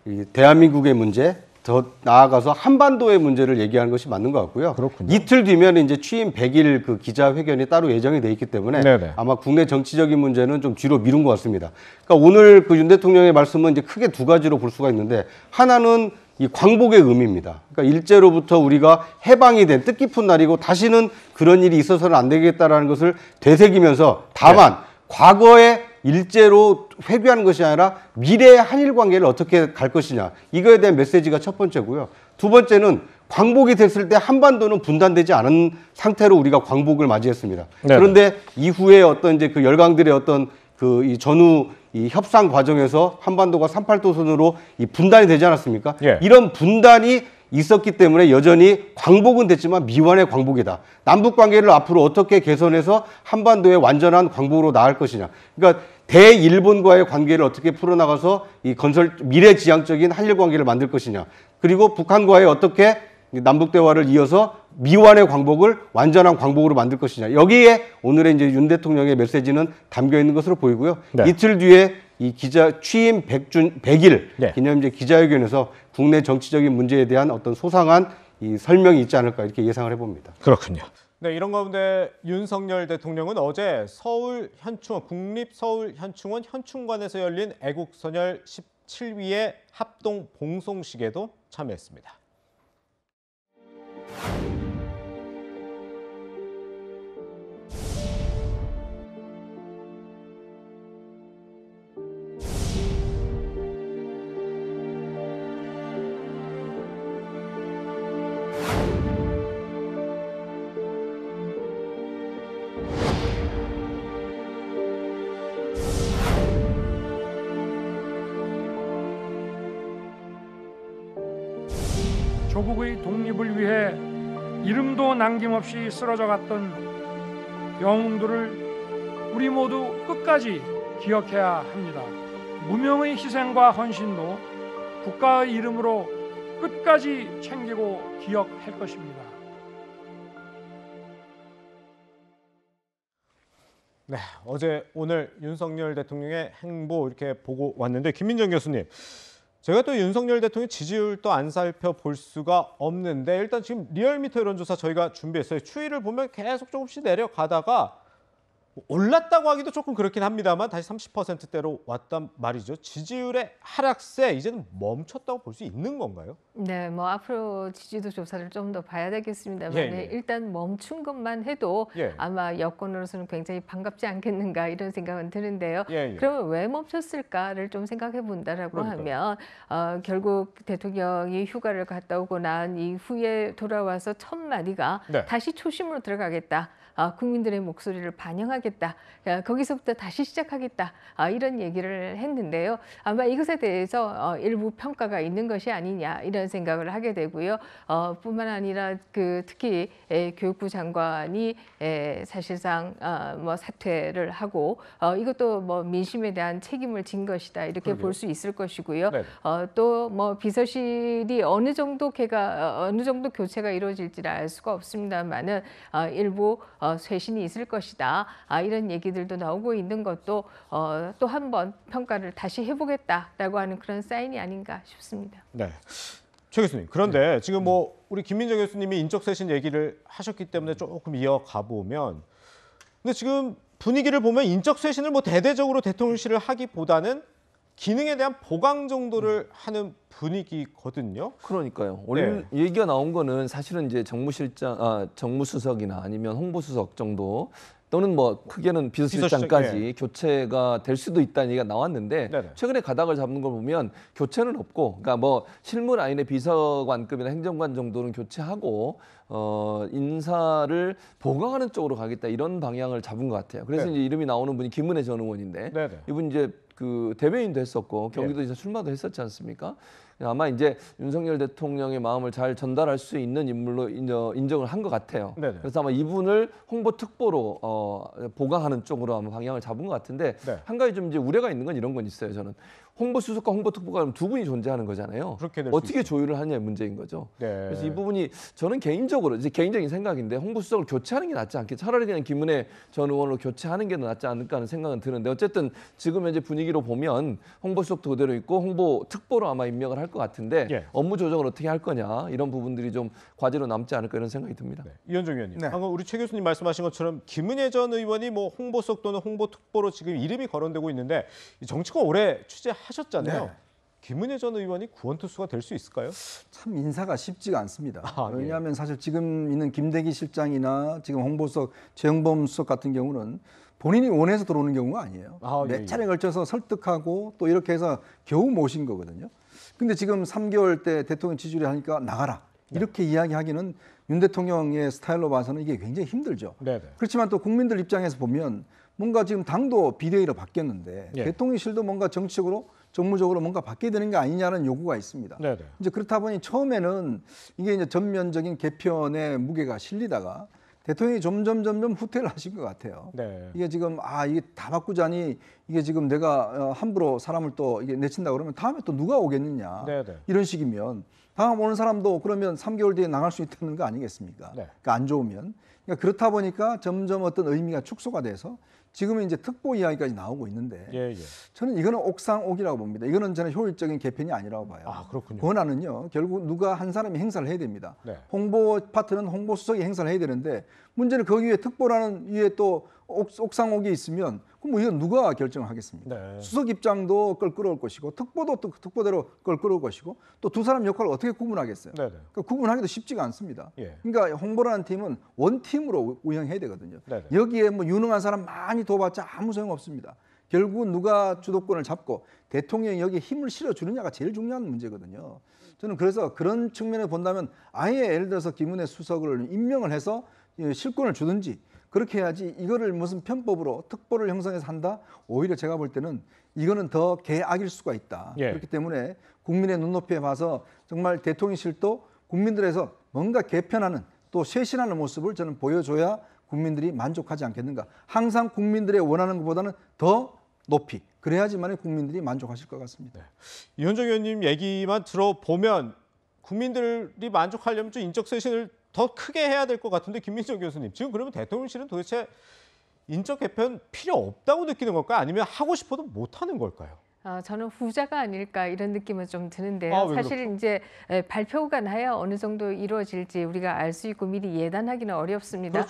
이 대한민국의 문제, 더 나아가서 한반도의 문제를 얘기하는 것이 맞는 것 같고요. 그렇군요. 이틀 뒤면 이제 취임 100일 그 기자회견이 따로 예정이 돼 있기 때문에 아마 국내 정치적인 문제는 좀 뒤로 미룬 것 같습니다. 그러니까 오늘 그 윤 대통령의 말씀은 이제 크게 두 가지로 볼 수가 있는데 하나는 이 광복의 의미입니다. 그러니까 일제로부터 우리가 해방이 된 뜻깊은 날이고 다시는 그런 일이 있어서는 안 되겠다라는 것을 되새기면서 다만 과거에 일제로 회귀하는 것이 아니라 미래의 한일 관계를 어떻게 갈 것이냐, 이거에 대한 메시지가 첫 번째고요. 두 번째는 광복이 됐을 때 한반도는 분단되지 않은 상태로 우리가 광복을 맞이했습니다. 그런데 이후에 어떤 이제 그 열강들의 어떤 그 이 전후 이 협상 과정에서 한반도가 38도선으로 이 분단이 되지 않았습니까? 이런 분단이 있었기 때문에 여전히 광복은 됐지만 미완의 광복이다. 남북 관계를 앞으로 어떻게 개선해서 한반도의 완전한 광복으로 나아갈 것이냐. 그러니까 대일본과의 관계를 어떻게 풀어나가서 이 미래지향적인 한일 관계를 만들 것이냐. 그리고 북한과의 어떻게 남북 대화를 이어서 미완의 광복을 완전한 광복으로 만들 것이냐. 여기에 오늘의 이제 윤 대통령의 메시지는 담겨 있는 것으로 보이고요. 이틀 뒤에 이 취임 100일 기념 기자회견에서 국내 정치적인 문제에 대한 어떤 소상한 이 설명이 있지 않을까 이렇게 예상을 해봅니다. 그렇군요. 네, 이런 가운데 윤석열 대통령은 어제 서울 현충원, 국립서울현충원 현충관에서 열린 애국선열 17위의 합동 봉송식에도 참여했습니다. 조국의 독립을 위해 이름도 남김없이 쓰러져 갔던 영웅들을 우리 모두 끝까지 기억해야 합니다. 무명의 희생과 헌신도 국가의 이름으로 끝까지 챙기고 기억할 것입니다. 네, 오늘 윤석열 대통령의 행보 이렇게 보고 왔는데 김민정 교수님, 제가 또 윤석열 대통령 지지율도 안 살펴볼 수가 없는데 일단 지금 리얼미터 여론조사 저희가 준비했어요. 추이를 보면 계속 조금씩 내려가다가 올랐다고 하기도 조금 그렇긴 합니다만 다시 30%대로 왔단 말이죠. 지지율의 하락세 이제는 멈췄다고 볼 수 있는 건가요? 네, 뭐 앞으로 지지도 조사를 좀 더 봐야 되겠습니다만 일단 멈춘 것만 해도 아마 여권으로서는 굉장히 반갑지 않겠는가 이런 생각은 드는데요. 그러면 왜 멈췄을까를 좀 생각해 본다라고 하면 결국 대통령이 휴가를 갔다 오고 난 이후에 돌아와서 첫 마디가 다시 초심으로 들어가겠다. 국민들의 목소리를 반영하겠다. 거기서부터 다시 시작하겠다. 이런 얘기를 했는데요. 아마 이것에 대해서 일부 평가가 있는 것이 아니냐 이런 생각을 하게 되고요. 뿐만 아니라 특히 교육부 장관이 사실상 뭐 사퇴를 하고 이것도 뭐 민심에 대한 책임을 진 것이다 이렇게 볼 수 있을 것이고요. 또 뭐 비서실이 어느 정도 교체가 이루어질지를 알 수가 없습니다만은 일부 쇄신이 있을 것이다. 이런 얘기들도 나오고 있는 것도 또 한 번 평가를 다시 해보겠다라고 하는 그런 사인이 아닌가 싶습니다. 네. 최 교수님, 그런데 지금 뭐 우리 김민정 교수님이 인적쇄신 얘기를 하셨기 때문에 조금 이어가 보면, 근데 지금 분위기를 보면 인적쇄신을 뭐 대대적으로 대통령실을 하기보다는 기능에 대한 보강 정도를 하는 분위기거든요. 그러니까요. 오늘 얘기가 나온 거는 사실은 이제 정무수석이나 아니면 홍보수석 정도 또는 뭐 크게는 비서실장까지 교체가 될 수도 있다는 얘기가 나왔는데 최근에 가닥을 잡는 걸 보면 교체는 없고, 그러니까 뭐 실무 라인의 비서관급이나 행정관 정도는 교체하고 인사를 보강하는 쪽으로 가겠다 이런 방향을 잡은 것 같아요. 그래서 이제 이름이 나오는 분이 김은혜 전 의원인데 이분 이제 그 대변인도 했었고 경기도지사 출마도 했었지 않습니까? 아마 이제 윤석열 대통령의 마음을 잘 전달할 수 있는 인물로 인정을 한 것 같아요. 그래서 아마 이분을 홍보특보로 보강하는 쪽으로 아마 방향을 잡은 것 같은데 한 가지 좀 이제 우려가 있는 건 이런 건 있어요. 저는 홍보수석과 홍보특보가 두 분이 존재하는 거잖아요. 어떻게 조율을 하냐의 문제인 거죠. 그래서 이 부분이 저는 개인적으로 이제 개인적인 생각인데 홍보수석을 교체하는 게 낫지 않겠? 차라리 그냥 김은혜 전 의원으로 교체하는 게 낫지 않을까 하는 생각은 드는데 어쨌든 지금 현재 분위기로 보면 홍보수석도 그대로 있고 홍보특보로 아마 임명을 할 것 같은데 업무 조정을 어떻게 할 거냐 이런 부분들이 좀 과제로 남지 않을까 이런 생각이 듭니다. 이현정 의원님, 방금 우리 최 교수님 말씀하신 것처럼 김은혜 전 의원이 뭐 홍보수석 또는 홍보특보로 지금 이름이 거론되고 있는데 정치권 오래 취재하셨잖아요. 김은혜 전 의원이 구원투수가 될 수 있을까요? 참 인사가 쉽지가 않습니다. 왜냐하면 사실 지금 있는 김대기 실장이나 지금 홍보수석 최영범 수석 같은 경우는 본인이 원해서 들어오는 경우가 아니에요. 몇 차례 걸쳐서 설득하고 또 이렇게 해서 겨우 모신 거거든요. 근데 지금 3개월 때 대통령 지지율이 하니까 나가라. 이렇게 이야기하기는 윤 대통령의 스타일로 봐서는 이게 굉장히 힘들죠. 그렇지만 또 국민들 입장에서 보면 뭔가 지금 당도 비대위로 바뀌었는데 대통령실도 뭔가 정치적으로 정무적으로 뭔가 바뀌어야 되는 게 아니냐는 요구가 있습니다. 이제 그렇다 보니 처음에는 이게 이제 전면적인 개편의 무게가 실리다가 대통령이 점점 후퇴를 하신 것 같아요. 이게 지금 이게 다 바꾸자니 이게 지금 내가 함부로 사람을 또 이게 내친다 그러면 다음에 또 누가 오겠느냐. 이런 식이면 다음 오는 사람도 그러면 3개월 뒤에 나갈 수 있다는 거 아니겠습니까? 그러니까 안 좋으면. 그러니까 그렇다 보니까 점점 어떤 의미가 축소가 돼서 지금은 이제 특보 이야기까지 나오고 있는데 저는 이거는 옥상옥이라고 봅니다. 이거는 저는 효율적인 개편이 아니라고 봐요. 그렇군요. 권한은요. 결국 누가 한 사람이 행사를 해야 됩니다. 홍보 파트는 홍보수석이 행사를 해야 되는데 문제는 거기 위에 특보라는 위에 또 옥상옥이 있으면 그럼 뭐 이건 누가 결정을 하겠습니까? 수석 입장도 그걸 끌어올 것이고 특보도 또 특보대로 그걸 끌어올 것이고 또 두 사람 역할을 어떻게 구분하겠어요? 그러니까 구분하기도 쉽지가 않습니다. 그러니까 홍보라는 팀은 원팀으로 운영해야 되거든요. 여기에 뭐 유능한 사람 많이 둬봤자 아무 소용없습니다. 결국 누가 주도권을 잡고 대통령이 여기에 힘을 실어주느냐가 제일 중요한 문제거든요. 저는 그래서 그런 측면에 본다면 아예 예를 들어서 김은혜 수석을 임명을 해서 실권을 주든지 그렇게 해야지 이거를 무슨 편법으로 특보를 형성해서 한다? 오히려 제가 볼 때는 이거는 더 개악일 수가 있다. 그렇기 때문에 국민의 눈높이에 봐서 정말 대통령실도 국민들에서 뭔가 개편하는 또 쇄신하는 모습을 저는 보여줘야 국민들이 만족하지 않겠는가. 항상 국민들의 원하는 것보다는 더 높이. 그래야지만 국민들이 만족하실 것 같습니다. 이현정 의원님 얘기만 들어보면 국민들이 만족하려면 좀 인적쇄신을 더 크게 해야 될 것 같은데 김민정 교수님 지금 그러면 대통령실은 도대체 인적 개편 필요 없다고 느끼는 걸까요? 아니면 하고 싶어도 못하는 걸까요? 저는 후자가 아닐까 이런 느낌은 좀 드는데요. 사실 이제 발표가 나야 어느 정도 이루어질지 우리가 알 수 있고 미리 예단하기는 어렵습니다.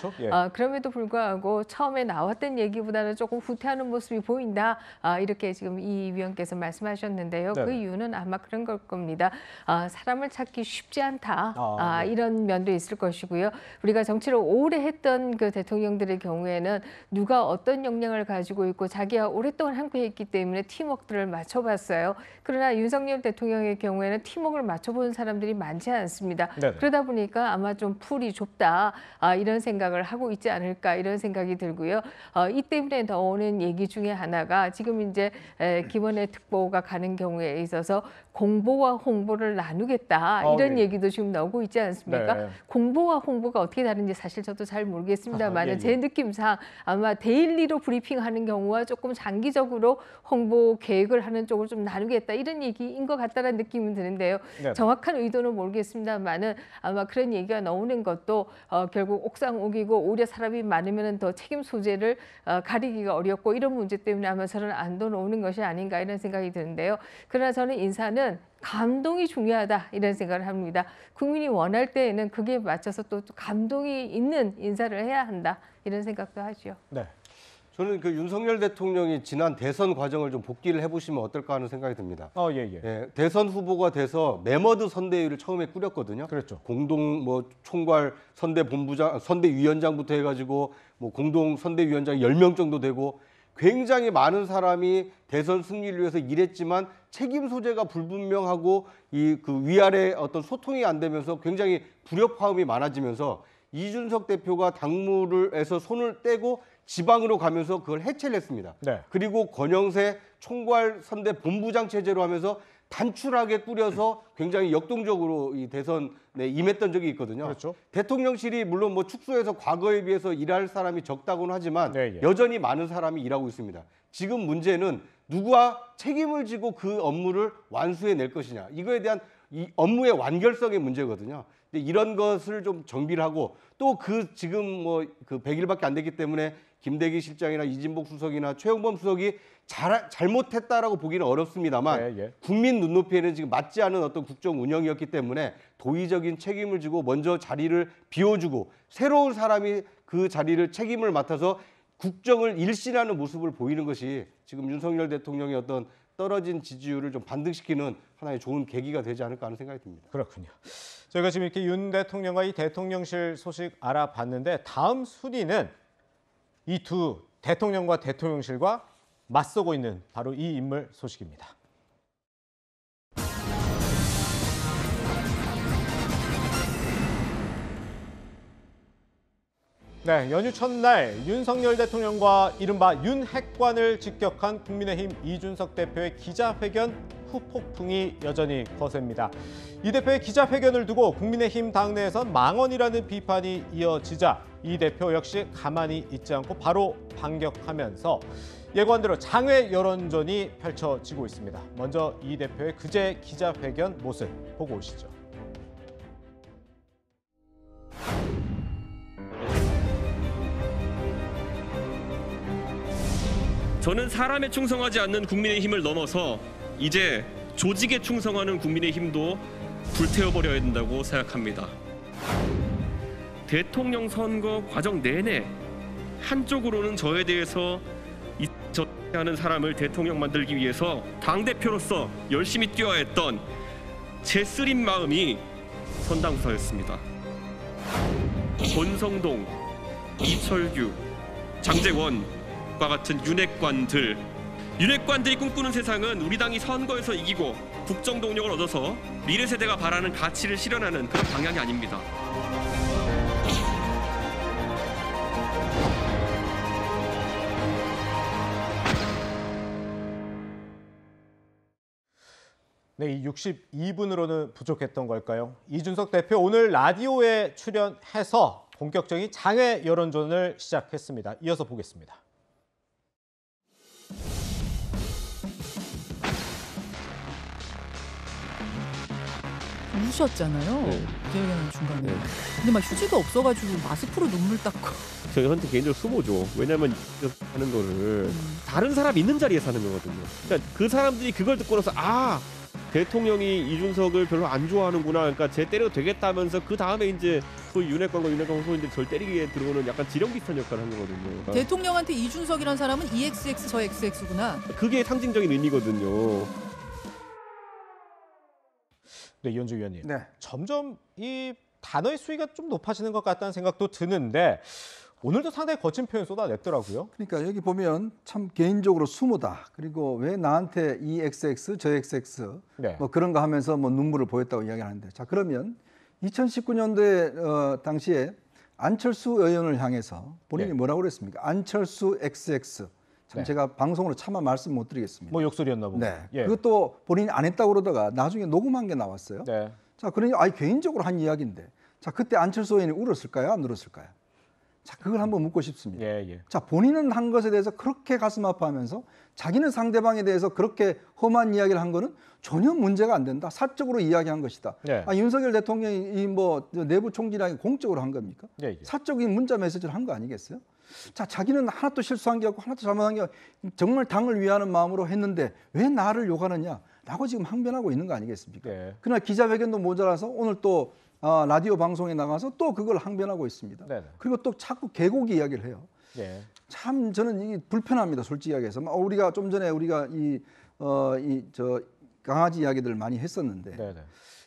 그럼에도 불구하고 처음에 나왔던 얘기보다는 조금 후퇴하는 모습이 보인다. 이렇게 지금 이 위원께서 말씀하셨는데요. 그 이유는 아마 그런 걸 겁니다. 사람을 찾기 쉽지 않다. 이런 면도 있을 것이고요. 우리가 정치를 오래 했던 그 대통령들의 경우에는 누가 어떤 역량을 가지고 있고 자기가 오랫동안 함께했기 때문에 팀워크들을 맞춰봤어요. 그러나 윤석열 대통령의 경우에는 팀워크를 맞춰본 사람들이 많지 않습니다. 그러다 보니까 아마 좀 풀이 좁다 이런 생각을 하고 있지 않을까 이런 생각이 들고요. 이 때문에 나오는 얘기 중에 하나가 지금 이제 김은혜 특보가 가는 경우에 있어서 공보와 홍보를 나누겠다 이런 얘기도 지금 나오고 있지 않습니까? 공보와 홍보가 어떻게 다른지 사실 저도 잘 모르겠습니다만 제 느낌상 아마 데일리로 브리핑하는 경우와 조금 장기적으로 홍보 계획을 개혁을 하는 쪽으로 좀 나누겠다 이런 얘기인 것 같다는 느낌은 드는데요. 네. 정확한 의도는 모르겠습니다만은 아마 그런 얘기가 나오는 것도 결국 옥상 옥이고 오히려 사람이 많으면 더 책임 소재를 가리기가 어렵고 이런 문제 때문에 아마 저는 안도 오는 것이 아닌가 이런 생각이 드는데요. 그러나 저는 인사는 감동이 중요하다 이런 생각을 합니다. 국민이 원할 때에는 그게 맞춰서 또 감동이 있는 인사를 해야 한다 이런 생각도 하죠. 네. 저는 그 윤석열 대통령이 지난 대선 과정을 좀 복기를 해보시면 어떨까 하는 생각이 듭니다. 예, 대선 후보가 돼서 매머드 선대위를 처음에 꾸렸거든요. 그렇죠. 공동 뭐 총괄 선대본부장, 선대위원장부터 해가지고 뭐 공동 선대위원장 10명 정도 되고 굉장히 많은 사람이 대선 승리를 위해서 일했지만 책임 소재가 불분명하고 이 그 위아래 어떤 소통이 안 되면서 굉장히 불협화음이 많아지면서 이준석 대표가 당무를해서 손을 떼고 지방으로 가면서 그걸 해체를 했습니다. 네. 그리고 권영세 총괄 선대 본부장 체제로 하면서 단출하게 꾸려서 굉장히 역동적으로 이 대선에 임했던 적이 있거든요. 그렇죠. 대통령실이 물론 뭐 축소해서 과거에 비해서 일할 사람이 적다고는 하지만 여전히 많은 사람이 일하고 있습니다. 지금 문제는 누가 책임을 지고 그 업무를 완수해낼 것이냐. 이거에 대한 이 업무의 완결성의 문제거든요. 근데 이런 것을 좀 정비를 하고 또 그 지금 뭐 그 100일밖에 안 됐기 때문에 김대기 실장이나 이진복 수석이나 최영범 수석이 잘못했다라고 보기는 어렵습니다만 국민 눈높이에는 지금 맞지 않은 어떤 국정 운영이었기 때문에 도의적인 책임을 지고 먼저 자리를 비워주고 새로운 사람이 그 자리를 책임을 맡아서 국정을 일신하는 모습을 보이는 것이 지금 윤석열 대통령의 어떤 떨어진 지지율을 좀 반등시키는 하나의 좋은 계기가 되지 않을까 하는 생각이 듭니다. 그렇군요. 저희가 지금 이렇게 윤 대통령과 이 대통령실 소식 알아봤는데 다음 순위는 이 두 대통령과 대통령실과 맞서고 있는 바로 이 인물 소식입니다. 네, 연휴 첫날 윤석열 대통령과 이른바 윤핵관을 직격한 국민의힘 이준석 대표의 기자회견 후폭풍이 여전히 거셉니다. 이 대표의 기자회견을 두고 국민의힘 당내에선 망언이라는 비판이 이어지자 이 대표 역시 가만히 있지 않고 바로 반격하면서 예고한대로 장외 여론전이 펼쳐지고 있습니다. 먼저 이 대표의 그제 기자회견 모습 보고 오시죠. 저는 사람에 충성하지 않는 국민의힘을 넘어서 이제 조직에 충성하는 국민의힘도 불태워버려야 된다고 생각합니다. 대통령 선거 과정 내내 한쪽으로는 저에 대해서 하는 사람을 대통령 만들기 위해서 당대표로서 열심히 뛰어야 했던 제 쓰린 마음이 선당부사였습니다. 권성동, 이철규, 장제원과 같은 윤핵관들이 꿈꾸는 세상은 우리 당이 선거에서 이기고 국정 동력을 얻어서 미래 세대가 바라는 가치를 실현하는 그런 방향이 아닙니다. 네, 이 62분으로는 부족했던 걸까요? 이준석 대표 오늘 라디오에 출연해서 본격적인 장외 여론전을 시작했습니다. 이어서 보겠습니다. 우셨잖아요. 기자회견 중간에. 근데 막 휴지가 없어가지고 마스크로 눈물 닦고. 저한테 개인적으로 수모죠. 왜냐하면 하는 거를 다른 사람 있는 자리에서 하는 거거든요. 그러니까 그 사람들이 그걸 듣고 나서 대통령이 이준석을 별로 안 좋아하는구나. 그러니까 쟤 때려도 되겠다면서 그 다음에 이제 소위 윤핵관과 소위인들 절 때리기에 들어오는 약간 지령 비슷한 역할을 한 거거든요. 그러니까 대통령한테 이준석이라는 사람은 EXX 저 XX구나. 그게 상징적인 의미거든요. 네, 이현주 위원님. 네. 점점 이 단어의 수위가 좀 높아지는 것 같다는 생각도 드는데 오늘도 상당히 거친 표현 쏟아냈더라고요. 그러니까 여기 보면 참 개인적으로 수모다. 그리고 왜 나한테 이 XX, 저 XX 뭐 그런 거 하면서 뭐 눈물을 보였다고 이야기하는데 자 그러면 2019년도에 당시에 안철수 의원을 향해서 본인이 뭐라고 그랬습니까? 안철수 XX. 참 제가 방송으로 차마 말씀 못 드리겠습니다. 뭐 욕설이었나 보고. 네. 그것도 본인이 안 했다고 그러다가 나중에 녹음한 게 나왔어요. 자, 그러니 개인적으로 한 이야기인데 자 그때 안철수 의원이 울었을까요? 안 울었을까요? 자, 그걸 한번 묻고 싶습니다. 자, 본인은 한 것에 대해서 그렇게 가슴 아파하면서 자기는 상대방에 대해서 그렇게 험한 이야기를 한 거는 전혀 문제가 안 된다. 사적으로 이야기한 것이다. 윤석열 대통령이 이 뭐 내부 총질하기 공적으로 한 겁니까? 사적인 문자 메시지를 한 거 아니겠어요? 자, 자기는 하나도 실수한 게 없고 하나도 잘못한 게 정말 당을 위하는 마음으로 했는데 왜 나를 욕하느냐라고 지금 항변하고 있는 거 아니겠습니까? 그러나 기자회견도 모자라서 오늘 또 라디오 방송에 나가서 또 그걸 항변하고 있습니다. 그리고 또 자꾸 개고기 이야기를 해요. 참 저는 이게 불편합니다. 솔직히 이야기해서. 우리가 좀 전에 우리가 저 강아지 이야기들을 많이 했었는데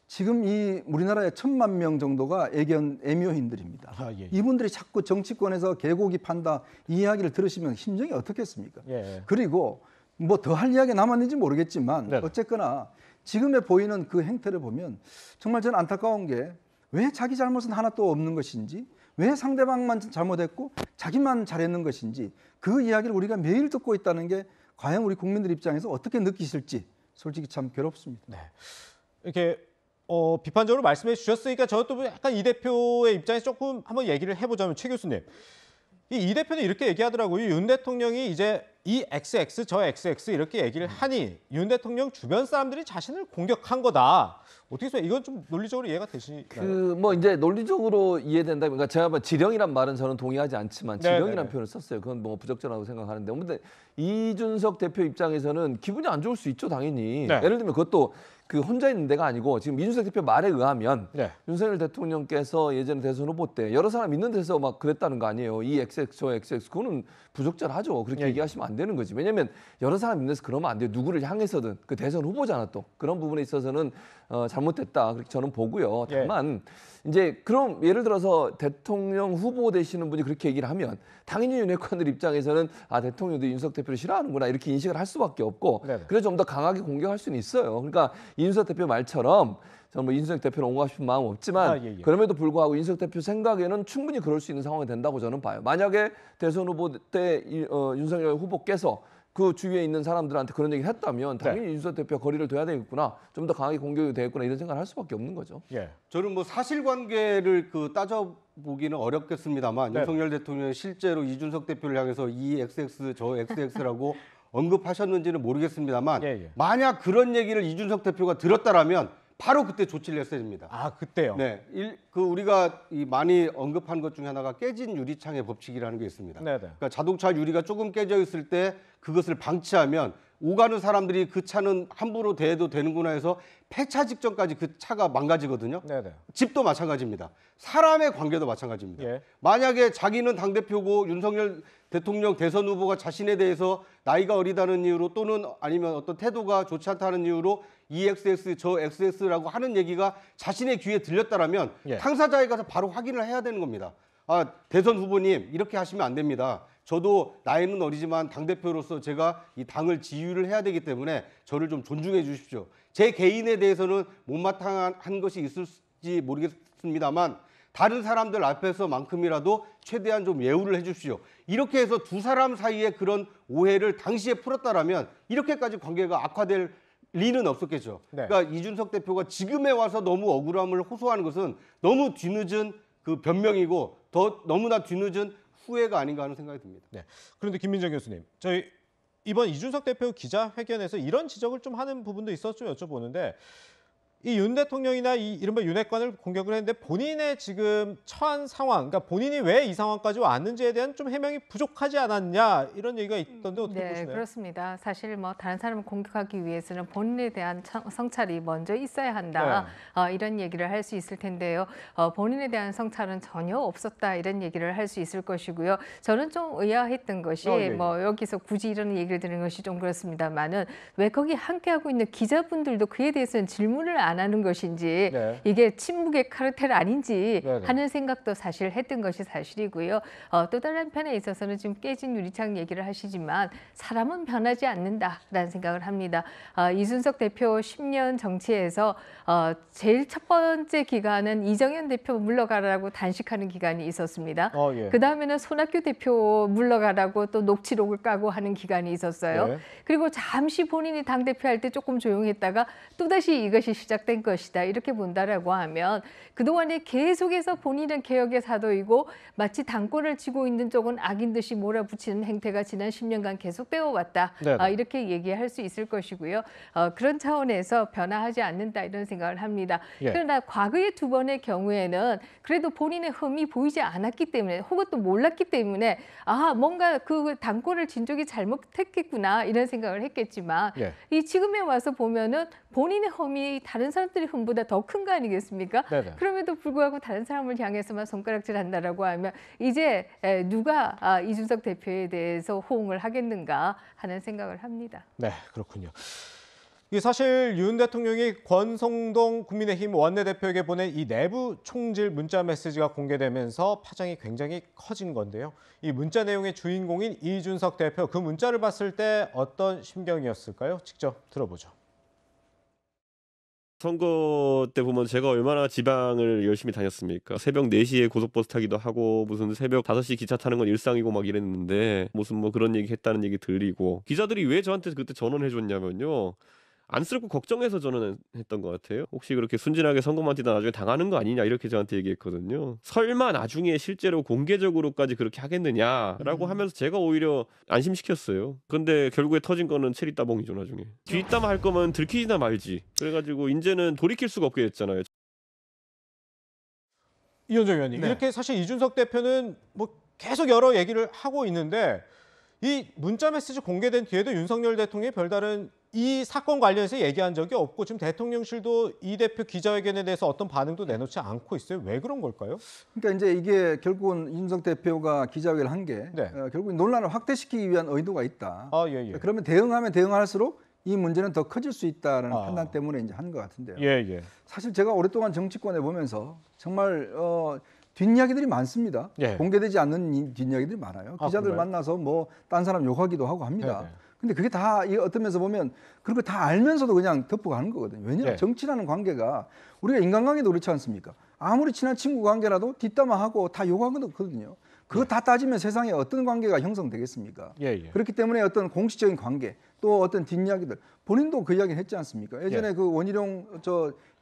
지금 이 우리나라에 1,000만 명 정도가 애묘인들입니다. 이분들이 자꾸 정치권에서 개고기 판다 이 이야기를 들으시면 심정이 어떻겠습니까? 그리고 뭐 더 할 이야기가 남았는지 모르겠지만 어쨌거나 지금에 보이는 그 행태를 보면 정말 저는 안타까운 게 왜 자기 잘못은 하나도 없는 것인지, 왜 상대방만 잘못했고 자기만 잘했는 것인지 그 이야기를 우리가 매일 듣고 있다는 게 과연 우리 국민들 입장에서 어떻게 느끼실지 솔직히 참 괴롭습니다. 이렇게 비판적으로 말씀해 주셨으니까 저도 약간 이 대표의 입장에서 조금 한번 얘기를 해보자면, 최 교수님, 이 대표는 이렇게 얘기하더라고요. 윤 대통령이 이제 이 XX 저 XX 이렇게 얘기를 하니 윤 대통령 주변 사람들이 자신을 공격한 거다. 어떻게 해서 이건 좀 논리적으로 이해가 되시나요? 뭐 이제 논리적으로 이해된다. 그러니까 제가 뭐 지령이란 말은 저는 동의하지 않지만 지령이라는 표현을 썼어요. 그건 뭐 부적절하다고 생각하는데, 근데 이준석 대표 입장에서는 기분이 안 좋을 수 있죠, 당연히. 예를 들면 그것도 그 혼자 있는 데가 아니고 지금 이준석 대표 말에 의하면 윤석열 대통령께서 예전에 대선 후보 때 여러 사람 있는 데서 막 그랬다는 거 아니에요. 이 XX 저 XX 그거는 부적절하죠. 그렇게 얘기하시면 안 되는 거지. 왜냐하면 여러 사람 있는 데서 그러면 안 돼요. 누구를 향해서든. 그 대선 후보잖아 또. 그런 부분에 있어서는 잘못됐다 그렇게 저는 보고요. 다만 이제 그럼 예를 들어서 대통령 후보 되시는 분이 그렇게 얘기를 하면 당연히 윤핵관들 입장에서는 대통령도 윤석 대표를 싫어하는구나 이렇게 인식을 할 수밖에 없고 그래서 좀 더 강하게 공격할 수는 있어요. 그러니까 이준석 대표 말처럼 저는 뭐 이준석 대표를 옹호하고 싶은 마음은 없지만 그럼에도 불구하고 이준석 대표 생각에는 충분히 그럴 수 있는 상황이 된다고 저는 봐요. 만약에 대선 후보 때 윤석열 후보께서 그 주위에 있는 사람들한테 그런 얘기를 했다면 당연히 이준석 대표가 거리를 둬야 되겠구나, 좀 더 강하게 공격이 되겠구나 이런 생각을 할 수밖에 없는 거죠. 저는 뭐 사실관계를 따져보기는 어렵겠습니다만 윤석열 대통령이 실제로 이준석 대표를 향해서 이 XX 저 XX라고 언급하셨는지는 모르겠습니다만 만약 그런 얘기를 이준석 대표가 들었다라면 바로 그때 조치를 했어야 됩니다. 그때요? 네, 우리가 많이 언급한 것 중에 하나가 깨진 유리창의 법칙이라는 게 있습니다. 그러니까 자동차 유리가 조금 깨져 있을 때 그것을 방치하면 오가는 사람들이 그 차는 함부로 대해도 되는구나 해서 폐차 직전까지 그 차가 망가지거든요. 집도 마찬가지입니다. 사람의 관계도 마찬가지입니다. 만약에 자기는 당대표고 윤석열 대통령 대선 후보가 자신에 대해서 나이가 어리다는 이유로 또는 아니면 어떤 태도가 좋지 않다는 이유로 EXX 저 XX라고 하는 얘기가 자신의 귀에 들렸다라면 당사자에 가서 바로 확인을 해야 되는 겁니다. 대선 후보님 이렇게 하시면 안 됩니다. 저도 나이는 어리지만 당대표로서 제가 이 당을 지휘를 해야 되기 때문에 저를 좀 존중해 주십시오. 제 개인에 대해서는 못마땅한 것이 있을지 모르겠습니다만 다른 사람들 앞에서만큼이라도 최대한 좀 예우를 해 주십시오. 이렇게 해서 두 사람 사이에 그런 오해를 당시에 풀었다라면 이렇게까지 관계가 악화될 리는 없었겠죠. 그러니까 이준석 대표가 지금에 와서 너무 억울함을 호소하는 것은 너무 뒤늦은 그 변명이고 더 너무나 뒤늦은 후회가 아닌가 하는 생각이 듭니다. 그런데 김민정 교수님, 저희 이번 이준석 대표 기자회견에서 이런 지적을 좀 하는 부분도 있어서 좀 여쭤보는데, 이 윤 대통령이나 이 이른바 윤핵관을 공격을 했는데 본인의 지금 처한 상황, 그러니까 본인이 왜 이 상황까지 왔는지에 대한 좀 해명이 부족하지 않았냐 이런 얘기가 있던데 어떻게 보시나요? 그렇습니다. 사실 뭐 다른 사람을 공격하기 위해서는 본인에 대한 성찰이 먼저 있어야 한다. 이런 얘기를 할 수 있을 텐데요. 본인에 대한 성찰은 전혀 없었다 이런 얘기를 할 수 있을 것이고요. 저는 좀 의아했던 것이 뭐 여기서 굳이 이런 얘기를 드리는 것이 좀 그렇습니다만은 왜 거기 함께하고 있는 기자분들도 그에 대해서는 질문을 안 하는 것인지 이게 침묵의 카르텔 아닌지 하는 생각도 사실 했던 것이 사실이고요. 또 다른 한편에 있어서는 지금 깨진 유리창 얘기를 하시지만 사람은 변하지 않는다라는 생각을 합니다. 이준석 대표 10년 정치에서 제일 첫 번째 기간은 이정현 대표 물러가라고 단식하는 기간이 있었습니다. 그 다음에는 손학규 대표 물러가라고 또 녹취록을 까고 하는 기간이 있었어요. 그리고 잠시 본인이 당대표 할 때 조금 조용했다가 또다시 이것이 시작 시작된 것이다. 이렇게 본다라고 하면 그동안에 계속해서 본인은 개혁의 사도이고 마치 당권을 쥐고 있는 쪽은 악인 듯이 몰아붙이는 행태가 지난 10년간 계속되어 왔다. 이렇게 얘기할 수 있을 것이고요. 그런 차원에서 변화하지 않는다 이런 생각을 합니다. 그러나 과거의 두 번의 경우에는 그래도 본인의 흠이 보이지 않았기 때문에 혹은 또 몰랐기 때문에 뭔가 그 당권을 진 쪽이 잘못했겠구나 이런 생각을 했겠지만 이 지금에 와서 보면은 본인의 흠이 다른 사람들의 흠보다 더 큰 거 아니겠습니까? 그럼에도 불구하고 다른 사람을 향해서만 손가락질한다라고 하면 이제 누가 이준석 대표에 대해서 호응을 하겠는가 하는 생각을 합니다. 네, 그렇군요. 이게 사실 윤 대통령이 권성동 국민의힘 원내대표에게 보낸 이 내부 총질 문자 메시지가 공개되면서 파장이 굉장히 커진 건데요. 이 문자 내용의 주인공인 이준석 대표, 그 문자를 봤을 때 어떤 심경이었을까요? 직접 들어보죠. 선거 때 보면 제가 얼마나 지방을 열심히 다녔습니까? 새벽 4시에 고속버스 타기도 하고 무슨 새벽 5시 기차 타는 건 일상이고 막 이랬는데 무슨 뭐 그런 얘기 했다는 얘기 들리고 기자들이 왜 저한테 그때 전원해 줬냐면요. 안쓰럽고 걱정해서 저는 했던 것 같아요. 혹시 그렇게 순진하게 선거만 뛰다 나중에 당하는 거 아니냐 이렇게 저한테 얘기했거든요. 설마 나중에 실제로 공개적으로까지 그렇게 하겠느냐라고 하면서 제가 오히려 안심시켰어요. 근데 결국에 터진 거는 체리 따봉이죠 나중에. 뒷담화 할 거면 들키지나 말지. 그래가지고 이제는 돌이킬 수가 없게 됐잖아요. 이현정 의원님, 이렇게 사실 이준석 대표는 뭐 계속 여러 얘기를 하고 있는데 이 문자 메시지 공개된 뒤에도 윤석열 대통령이 별다른 이 사건 관련해서 얘기한 적이 없고 지금 대통령실도 이 대표 기자회견에 대해서 어떤 반응도 내놓지 않고 있어요. 왜 그런 걸까요? 그러니까 이제 이게 결국은 이준석 대표가 기자회견을 한 게 결국 논란을 확대시키기 위한 의도가 있다. 그러면 대응하면 대응할수록 이 문제는 더 커질 수 있다는 판단 때문에 이제 한 것 같은데요. 사실 제가 오랫동안 정치권에 보면서 정말 뒷이야기들이 많습니다. 공개되지 않는 뒷이야기들이 많아요. 기자들 만나서 뭐 딴 사람 욕하기도 하고 합니다. 근데 그게 다 어떤 면에서 보면 그런 거 다 알면서도 그냥 덮어가는 거거든요. 왜냐하면 정치라는 관계가 우리가 인간관계도 그렇지 않습니까? 아무리 친한 친구 관계라도 뒷담화하고 다 욕하거든요. 그거 다 따지면 세상에 어떤 관계가 형성되겠습니까? 그렇기 때문에 어떤 공식적인 관계 또 어떤 뒷이야기들 본인도 그 이야기를 했지 않습니까? 예전에 그 원희룡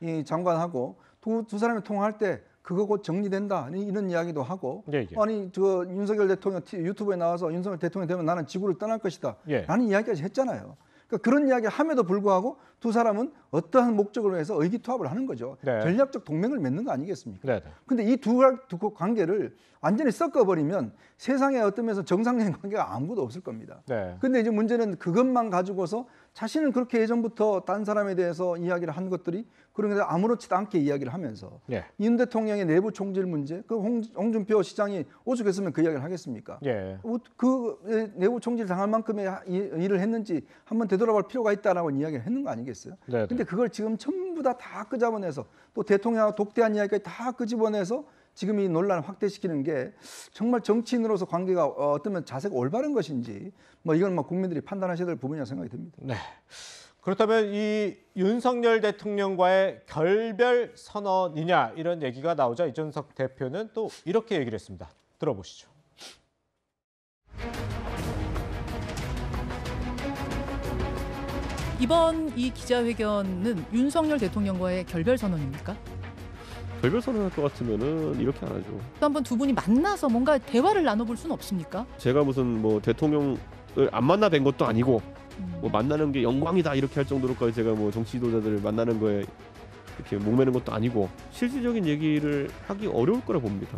이 장관하고 두 사람이 통화할 때 그거 곧 정리된다 이런 이야기도 하고 아니 윤석열 대통령 유튜브에 나와서 윤석열 대통령 되면 나는 지구를 떠날 것이다 라는 이야기까지 했잖아요. 그러니까 그런 이야기 함에도 불구하고 두 사람은 어떠한 목적으로 해서 의기투합을 하는 거죠. 전략적 동맹을 맺는 거 아니겠습니까? 근데 이 두 관계를 완전히 섞어버리면 세상에 어떤 면에서 정상적인 관계가 아무것도 없을 겁니다. 근데 이제 문제는 그것만 가지고서 자신은 그렇게 예전부터 딴 사람에 대해서 이야기를 한 것들이 그런 게 아무렇지도 않게 이야기를 하면서 윤 대통령의 내부 총질 문제, 그 홍준표 시장이 오죽했으면 그 이야기를 하겠습니까? 그 내부 총질 당할 만큼의 일을 했는지 한번 되돌아볼 필요가 있다라고 이야기를 했는 거 아니겠어요? 근데 그걸 지금 전부 다 끄집어내서 또 대통령하고 독대한 이야기까지 다 끄집어내서 지금 이 논란을 확대시키는 게 정말 정치인으로서 관계가 어쩌면 자세가 올바른 것인지 뭐 이건 뭐 국민들이 판단하셔야 될 부분이라고 생각이 듭니다. 그렇다면 이 윤석열 대통령과의 결별 선언이냐 이런 얘기가 나오자 이준석 대표는 또 이렇게 얘기를 했습니다. 들어보시죠. 이번 이 기자회견은 윤석열 대통령과의 결별 선언입니까? 결별 선언할 것 같으면은 이렇게 안 하죠. 또 한번 두 분이 만나서 뭔가 대화를 나눠볼 수는 없습니까? 제가 무슨 뭐 대통령을 안 만나 뵌 것도 아니고 뭐 만나는 게 영광이다 이렇게 할 정도로까지 제가 뭐 정치 지도자들을 만나는 거에 이렇게 목매는 것도 아니고 실질적인 얘기를 하기 어려울 거라 봅니다.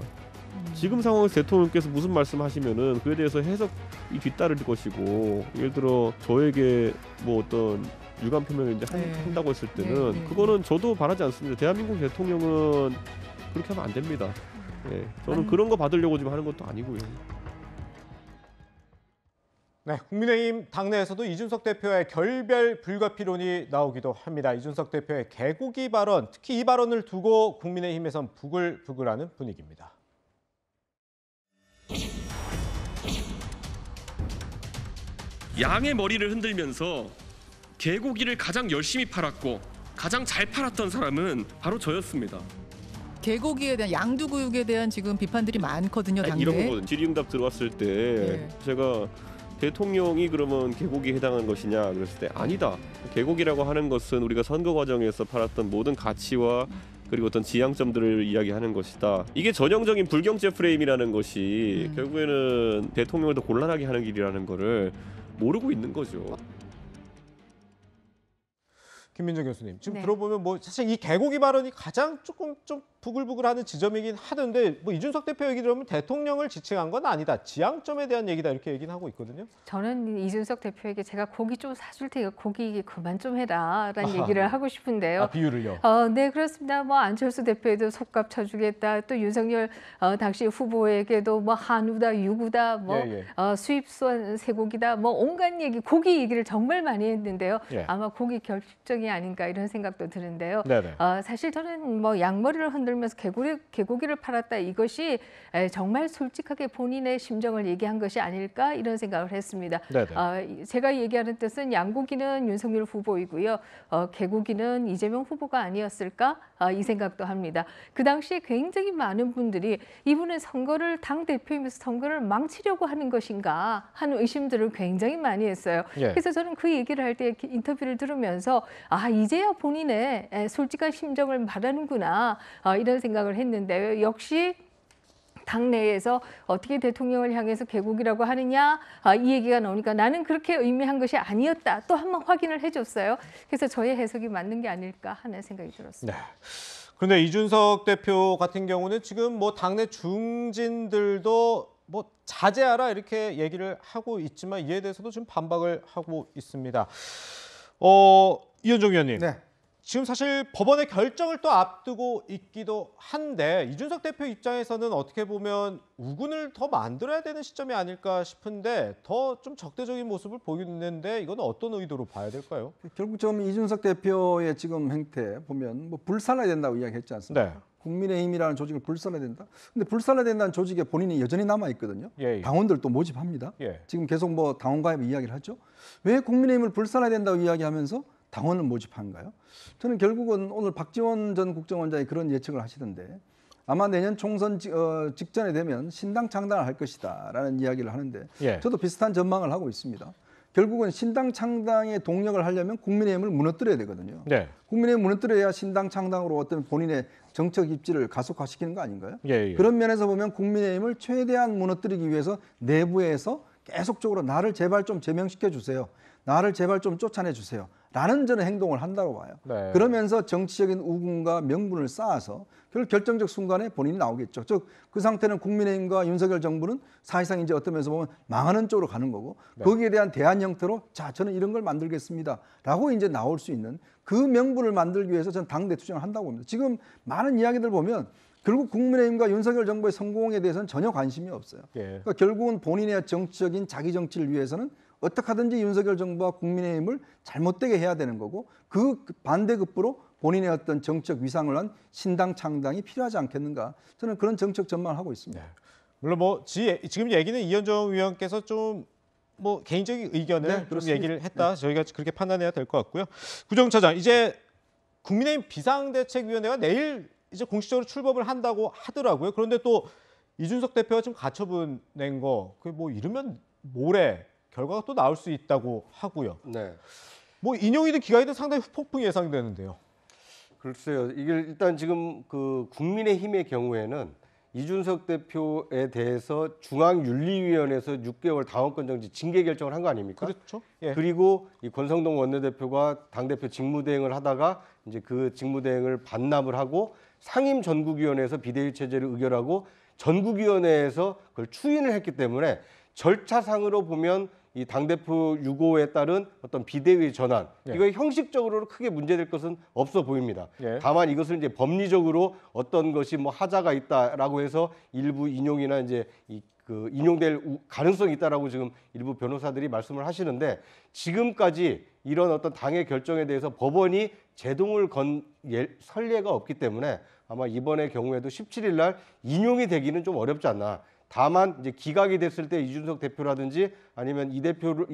지금 상황에서 대통령께서 무슨 말씀하시면은 그에 대해서 해석이 뒤따를 것이고 예를 들어 저에게 뭐 어떤 유감 표명을 이제 한다고 했을 때는 그거는 저도 바라지 않습니다. 대한민국 대통령은 그렇게 하면 안 됩니다. 저는 그런 거 받으려고 지금 하는 것도 아니고요. 국민의힘 당내에서도 이준석 대표의 결별 불가피론이 나오기도 합니다. 이준석 대표의 개고기 발언, 특히 이 발언을 두고 국민의힘에선 부글부글하는 분위기입니다. 양의 머리를 흔들면서 개고기를 가장 열심히 팔았고 가장 잘 팔았던 사람은 바로 저였습니다. 개고기에 대한 양두구육에 대한 지금 비판들이 많거든요. 당내. 이런 거거든요. 질의응답 들어왔을 때 제가 대통령이 그러면 개고기에 해당하는 것이냐 그랬을 때 아니다. 개고기라고 하는 것은 우리가 선거 과정에서 팔았던 모든 가치와 그리고 어떤 지향점들을 이야기하는 것이다. 이게 전형적인 불경제 프레임이라는 것이 결국에는 대통령을 더 곤란하게 하는 길이라는 거를 모르고 있는 거죠. 김민정 교수님, 지금 네. 들어보면 뭐 사실 이 개고기 발언이 가장 조금 좀 부글부글하는 지점이긴 하던데 뭐 이준석 대표 얘기 들으면 대통령을 지칭한 건 아니다. 지향점에 대한 얘기다 이렇게 얘기는 하고 있거든요. 저는 이준석 대표에게 제가 고기 좀 사줄 테니까 고기 그만 좀 해라라는 얘기를 하고 싶은데요. 비유를요? 네, 그렇습니다. 뭐 안철수 대표에도 속값 쳐주겠다. 또 윤석열 당시 후보에게도 뭐 한우다, 유구다, 뭐 수입선 쇠고기다, 뭐 온갖 얘기, 고기 얘기를 정말 많이 했는데요. 아마 고기 결핍증이 아닌가 이런 생각도 드는데요. 사실 저는 뭐 양머리를 흔들면서 개고기를 팔았다 이것이 정말 솔직하게 본인의 심정을 얘기한 것이 아닐까 이런 생각을 했습니다. 제가 얘기하는 뜻은 양고기는 윤석열 후보이고요. 개고기는 이재명 후보가 아니었을까 이 생각도 합니다. 그 당시에 굉장히 많은 분들이 이분은 선거를 당 대표이면서 선거를 망치려고 하는 것인가 하는 의심들을 굉장히 많이 했어요. 그래서 저는 그 얘기를 할 때 인터뷰를 들으면서 이제야 본인의 솔직한 심정을 말하는구나 이런 생각을 했는데 역시 당내에서 어떻게 대통령을 향해서 개고기라고 하느냐 이 얘기가 나오니까 나는 그렇게 의미한 것이 아니었다. 또 한 번 확인을 해줬어요. 그래서 저의 해석이 맞는 게 아닐까 하는 생각이 들었습니다. 그런데 이준석 대표 같은 경우는 지금 뭐 당내 중진들도 뭐 자제하라 이렇게 얘기를 하고 있지만 이에 대해서도 지금 반박을 하고 있습니다. 이현정 위원님. 지금 사실 법원의 결정을 또 앞두고 있기도 한데 이준석 대표 입장에서는 어떻게 보면 우군을 더 만들어야 되는 시점이 아닐까 싶은데 더 좀 적대적인 모습을 보이는데 이건 어떤 의도로 봐야 될까요? 결국 좀 이준석 대표의 지금 행태 보면 뭐 불살라야 된다고 이야기했지 않습니까? 국민의힘이라는 조직을 불살라야 된다. 근데 불살라야 된다는 조직에 본인이 여전히 남아 있거든요. 당원들도 모집합니다. 지금 계속 뭐 당원 가입 이야기를 하죠. 왜 국민의힘을 불살라야 된다고 이야기하면서 당원을 모집한가요? 저는 결국은 오늘 박지원 전 국정원장이 그런 예측을 하시던데 아마 내년 총선 직전에 되면 신당 창당을 할 것이다라는 이야기를 하는데 저도 비슷한 전망을 하고 있습니다. 결국은 신당 창당에 동력을 하려면 국민의힘을 무너뜨려야 되거든요. 국민의힘을 무너뜨려야 신당 창당으로 어떤 본인의 정책 입지를 가속화시키는 거 아닌가요? 그런 면에서 보면 국민의힘을 최대한 무너뜨리기 위해서 내부에서 계속적으로 나를 제발 좀 제명시켜 주세요. 나를 제발 좀 쫓아내 주세요. 라는 저는 행동을 한다고 봐요. 그러면서 정치적인 우군과 명분을 쌓아서 결정적 순간에 본인이 나오겠죠. 즉 그 상태는 국민의힘과 윤석열 정부는 사실상 이제 어떤 면에서 보면 망하는 쪽으로 가는 거고 거기에 대한 대안 형태로 자 저는 이런 걸 만들겠습니다. 라고 이제 나올 수 있는 그 명분을 만들기 위해서 저는 당대 투쟁을 한다고 봅니다. 지금 많은 이야기들 보면 결국 국민의힘과 윤석열 정부의 성공에 대해서는 전혀 관심이 없어요. 그러니까 결국은 본인의 정치적인 자기 정치를 위해서는 어떻게 하든지 윤석열 정부와 국민의힘을 잘못되게 해야 되는 거고 그 반대급부로 본인의 어떤 정책 위상을 한 신당 창당이 필요하지 않겠는가 저는 그런 정책 전망을 하고 있습니다. 물론 뭐 지금 얘기는 이현정 위원께서 좀 뭐 개인적인 의견을 좀 얘기를 했다. 저희가 그렇게 판단해야 될 것 같고요. 구정 차장 이제 국민의힘 비상대책위원회가 내일 이제 공식적으로 출범을 한다고 하더라고요. 그런데 또 이준석 대표가 지금 가처분 낸 거 그 뭐 이르면 모레 결과가 또 나올 수 있다고 하고요. 뭐 인용이든 기각이든 상당히 후폭풍이 예상되는데요. 글쎄요. 이게 일단 지금 그 국민의힘의 경우에는 이준석 대표에 대해서 중앙윤리위원회에서 6개월 당원권 정지 징계 결정을 한 거 아닙니까? 그렇죠. 그리고 이 권성동 원내대표가 당대표 직무대행을 하다가 이제 그 직무대행을 반납을 하고 상임 전국위원회에서 비대위 체제를 의결하고 전국위원회에서 그걸 추인을 했기 때문에 절차상으로 보면 이 당대표 유고에 따른 어떤 비대위 전환 이거 형식적으로 크게 문제될 것은 없어 보입니다. 다만 이것을 이제 법리적으로 어떤 것이 뭐 하자가 있다라고 해서 일부 인용이나 이제 그 인용될 가능성이 있다라고 지금 일부 변호사들이 말씀을 하시는데 지금까지 이런 어떤 당의 결정에 대해서 법원이 제동을 건 선례가 없기 때문에 아마 이번의 경우에도 17일 날 인용이 되기는 좀 어렵지 않나. 다만 이제 기각이 됐을 때 이준석 대표라든지 아니면 이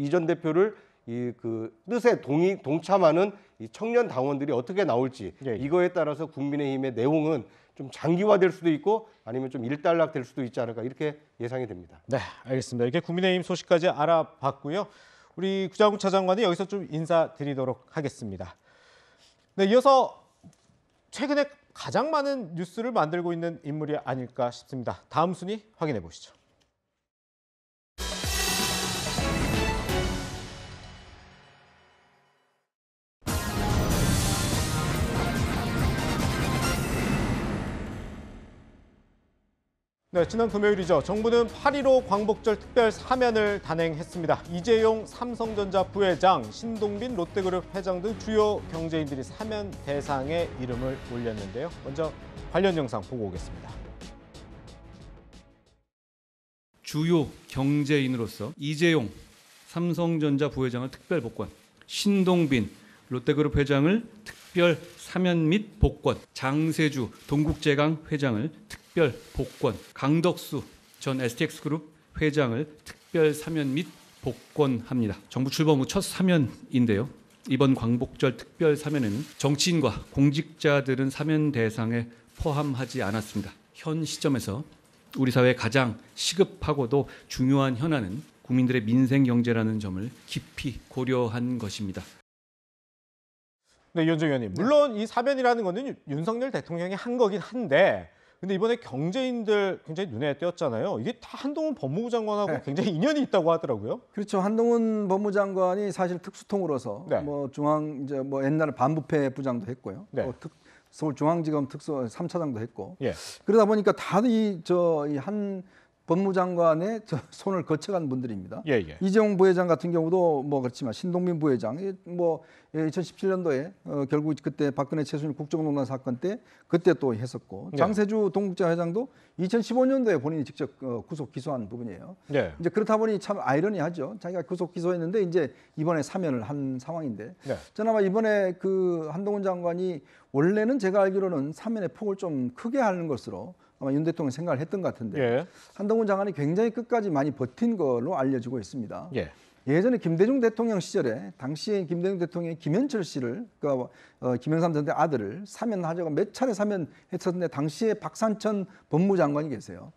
전 대표를 이 그 뜻에 동참하는 이 청년 당원들이 어떻게 나올지 이거에 따라서 국민의힘의 내용은 좀 장기화될 수도 있고 아니면 좀 일단락될 수도 있지 않을까 이렇게 예상이 됩니다. 네, 알겠습니다. 이렇게 국민의힘 소식까지 알아봤고요. 우리 구자욱 차장관이 여기서 좀 인사드리도록 하겠습니다. 네, 이어서 최근에 가장 많은 뉴스를 만들고 있는 인물이 아닐까 싶습니다. 다음 순위 확인해 보시죠. 네, 지난 금요일이죠. 정부는 8.15 광복절 특별 사면을 단행했습니다. 이재용 삼성전자 부회장, 신동빈 롯데그룹 회장 등 주요 경제인들이 사면 대상에 이름을 올렸는데요. 먼저 관련 영상 보고 오겠습니다. 주요 경제인으로서 이재용 삼성전자 부회장을 특별 복권, 신동빈 롯데그룹 회장을 특별 사면 및 복권, 장세주 동국제강 회장을 특별 복권, 강덕수 전 STX그룹 회장을 특별 사면 및 복권합니다. 정부 출범 후 첫 사면인데요. 이번 광복절 특별 사면에는 정치인과 공직자들은 사면 대상에 포함하지 않았습니다. 현 시점에서 우리 사회의 가장 시급하고도 중요한 현안은 국민들의 민생 경제라는 점을 깊이 고려한 것입니다. 네, 이현정 의원님. 물론 이 사면이라는 거는 윤석열 대통령이 한 거긴 한데 근데 이번에 경제인들 굉장히 눈에 띄었잖아요. 이게 다 한동훈 법무부 장관하고 굉장히 인연이 있다고 하더라고요. 그렇죠. 한동훈 법무부 장관이 사실 특수통으로서 뭐 중앙 이제 뭐 옛날에 반부패 부장도 했고요. 또 서울중앙지검 특수 3차장도 했고. 그러다 보니까 다들 이 한 법무부 장관의 손을 거쳐간 분들입니다. 이재용 부회장 같은 경우도 뭐 그렇지만 신동빈 부회장 뭐 2017년도에 결국 그때 박근혜 최순실 국정농단 사건 때 그때 또 했었고 장세주 동국제 회장도 2015년도에 본인이 직접 구속 기소한 부분이에요. 이제 그렇다 보니 참 아이러니하죠. 자기가 구속 기소했는데 이제 이번에 사면을 한 상황인데 저는 아마 이번에 그 한동훈 장관이 원래는 제가 알기로는 사면의 폭을 좀 크게 하는 것으로 아마 윤 대통령이 생각을 했던 것 같은데 한동훈 장관이 굉장히 끝까지 많이 버틴 걸로 알려지고 있습니다. 예전에 김대중 대통령 시절에 당시에 김대중 대통령이 김현철 씨를 그러니까 김영삼 전 아들을 사면하자고 몇 차례 사면했었는데 당시에 박산천 법무부 장관이 계세요.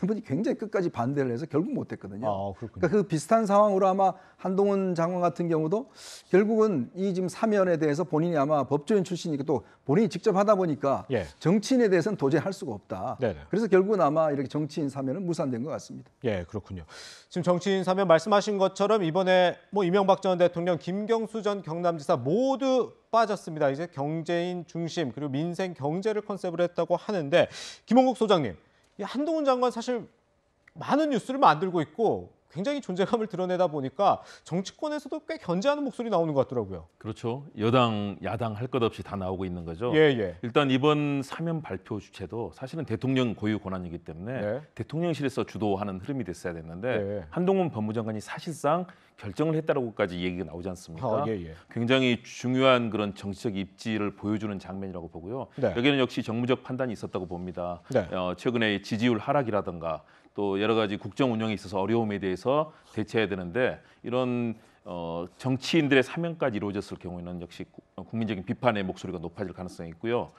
이분이 굉장히 끝까지 반대를 해서 결국 못했거든요. 그러니까 그 비슷한 상황으로 아마 한동훈 장관 같은 경우도 결국은 이 지금 사면에 대해서 본인이 아마 법조인 출신이니까 또 본인이 직접 하다 보니까 정치인에 대해서는 도저히 할 수가 없다. 그래서 결국은 아마 이렇게 정치인 사면은 무산된 것 같습니다. 그렇군요. 지금 정치인 사면 말씀하신 것처럼 이번에 뭐 이명박 전 대통령, 김경수 전 경남지사 모두 빠졌습니다. 이제 경제인 중심 그리고 민생 경제를 컨셉으로 했다고 하는데 김홍국 소장님, 이 한동훈 장관 사실 많은 뉴스를 만들고 있고 굉장히 존재감을 드러내다 보니까 정치권에서도 꽤 견제하는 목소리 나오는 것 같더라고요. 그렇죠. 여당, 야당 할 것 없이 다 나오고 있는 거죠. 일단 이번 사면 발표 주체도 사실은 대통령 고유 권한이기 때문에 대통령실에서 주도하는 흐름이 됐어야 됐는데 한동훈 법무장관이 사실상 결정을 했다라고까지 얘기가 나오지 않습니까? 굉장히 중요한 그런 정치적 입지를 보여주는 장면이라고 보고요. 여기는 역시 정무적 판단이 있었다고 봅니다. 최근에 지지율 하락이라든가 또 여러 가지 국정 운영에 있어서 어려움에 대해서 대처해야 되는데 이런 정치인들의 사면까지 이루어졌을 경우에는 역시 국민적인 비판의 목소리가 높아질 가능성이 있고요.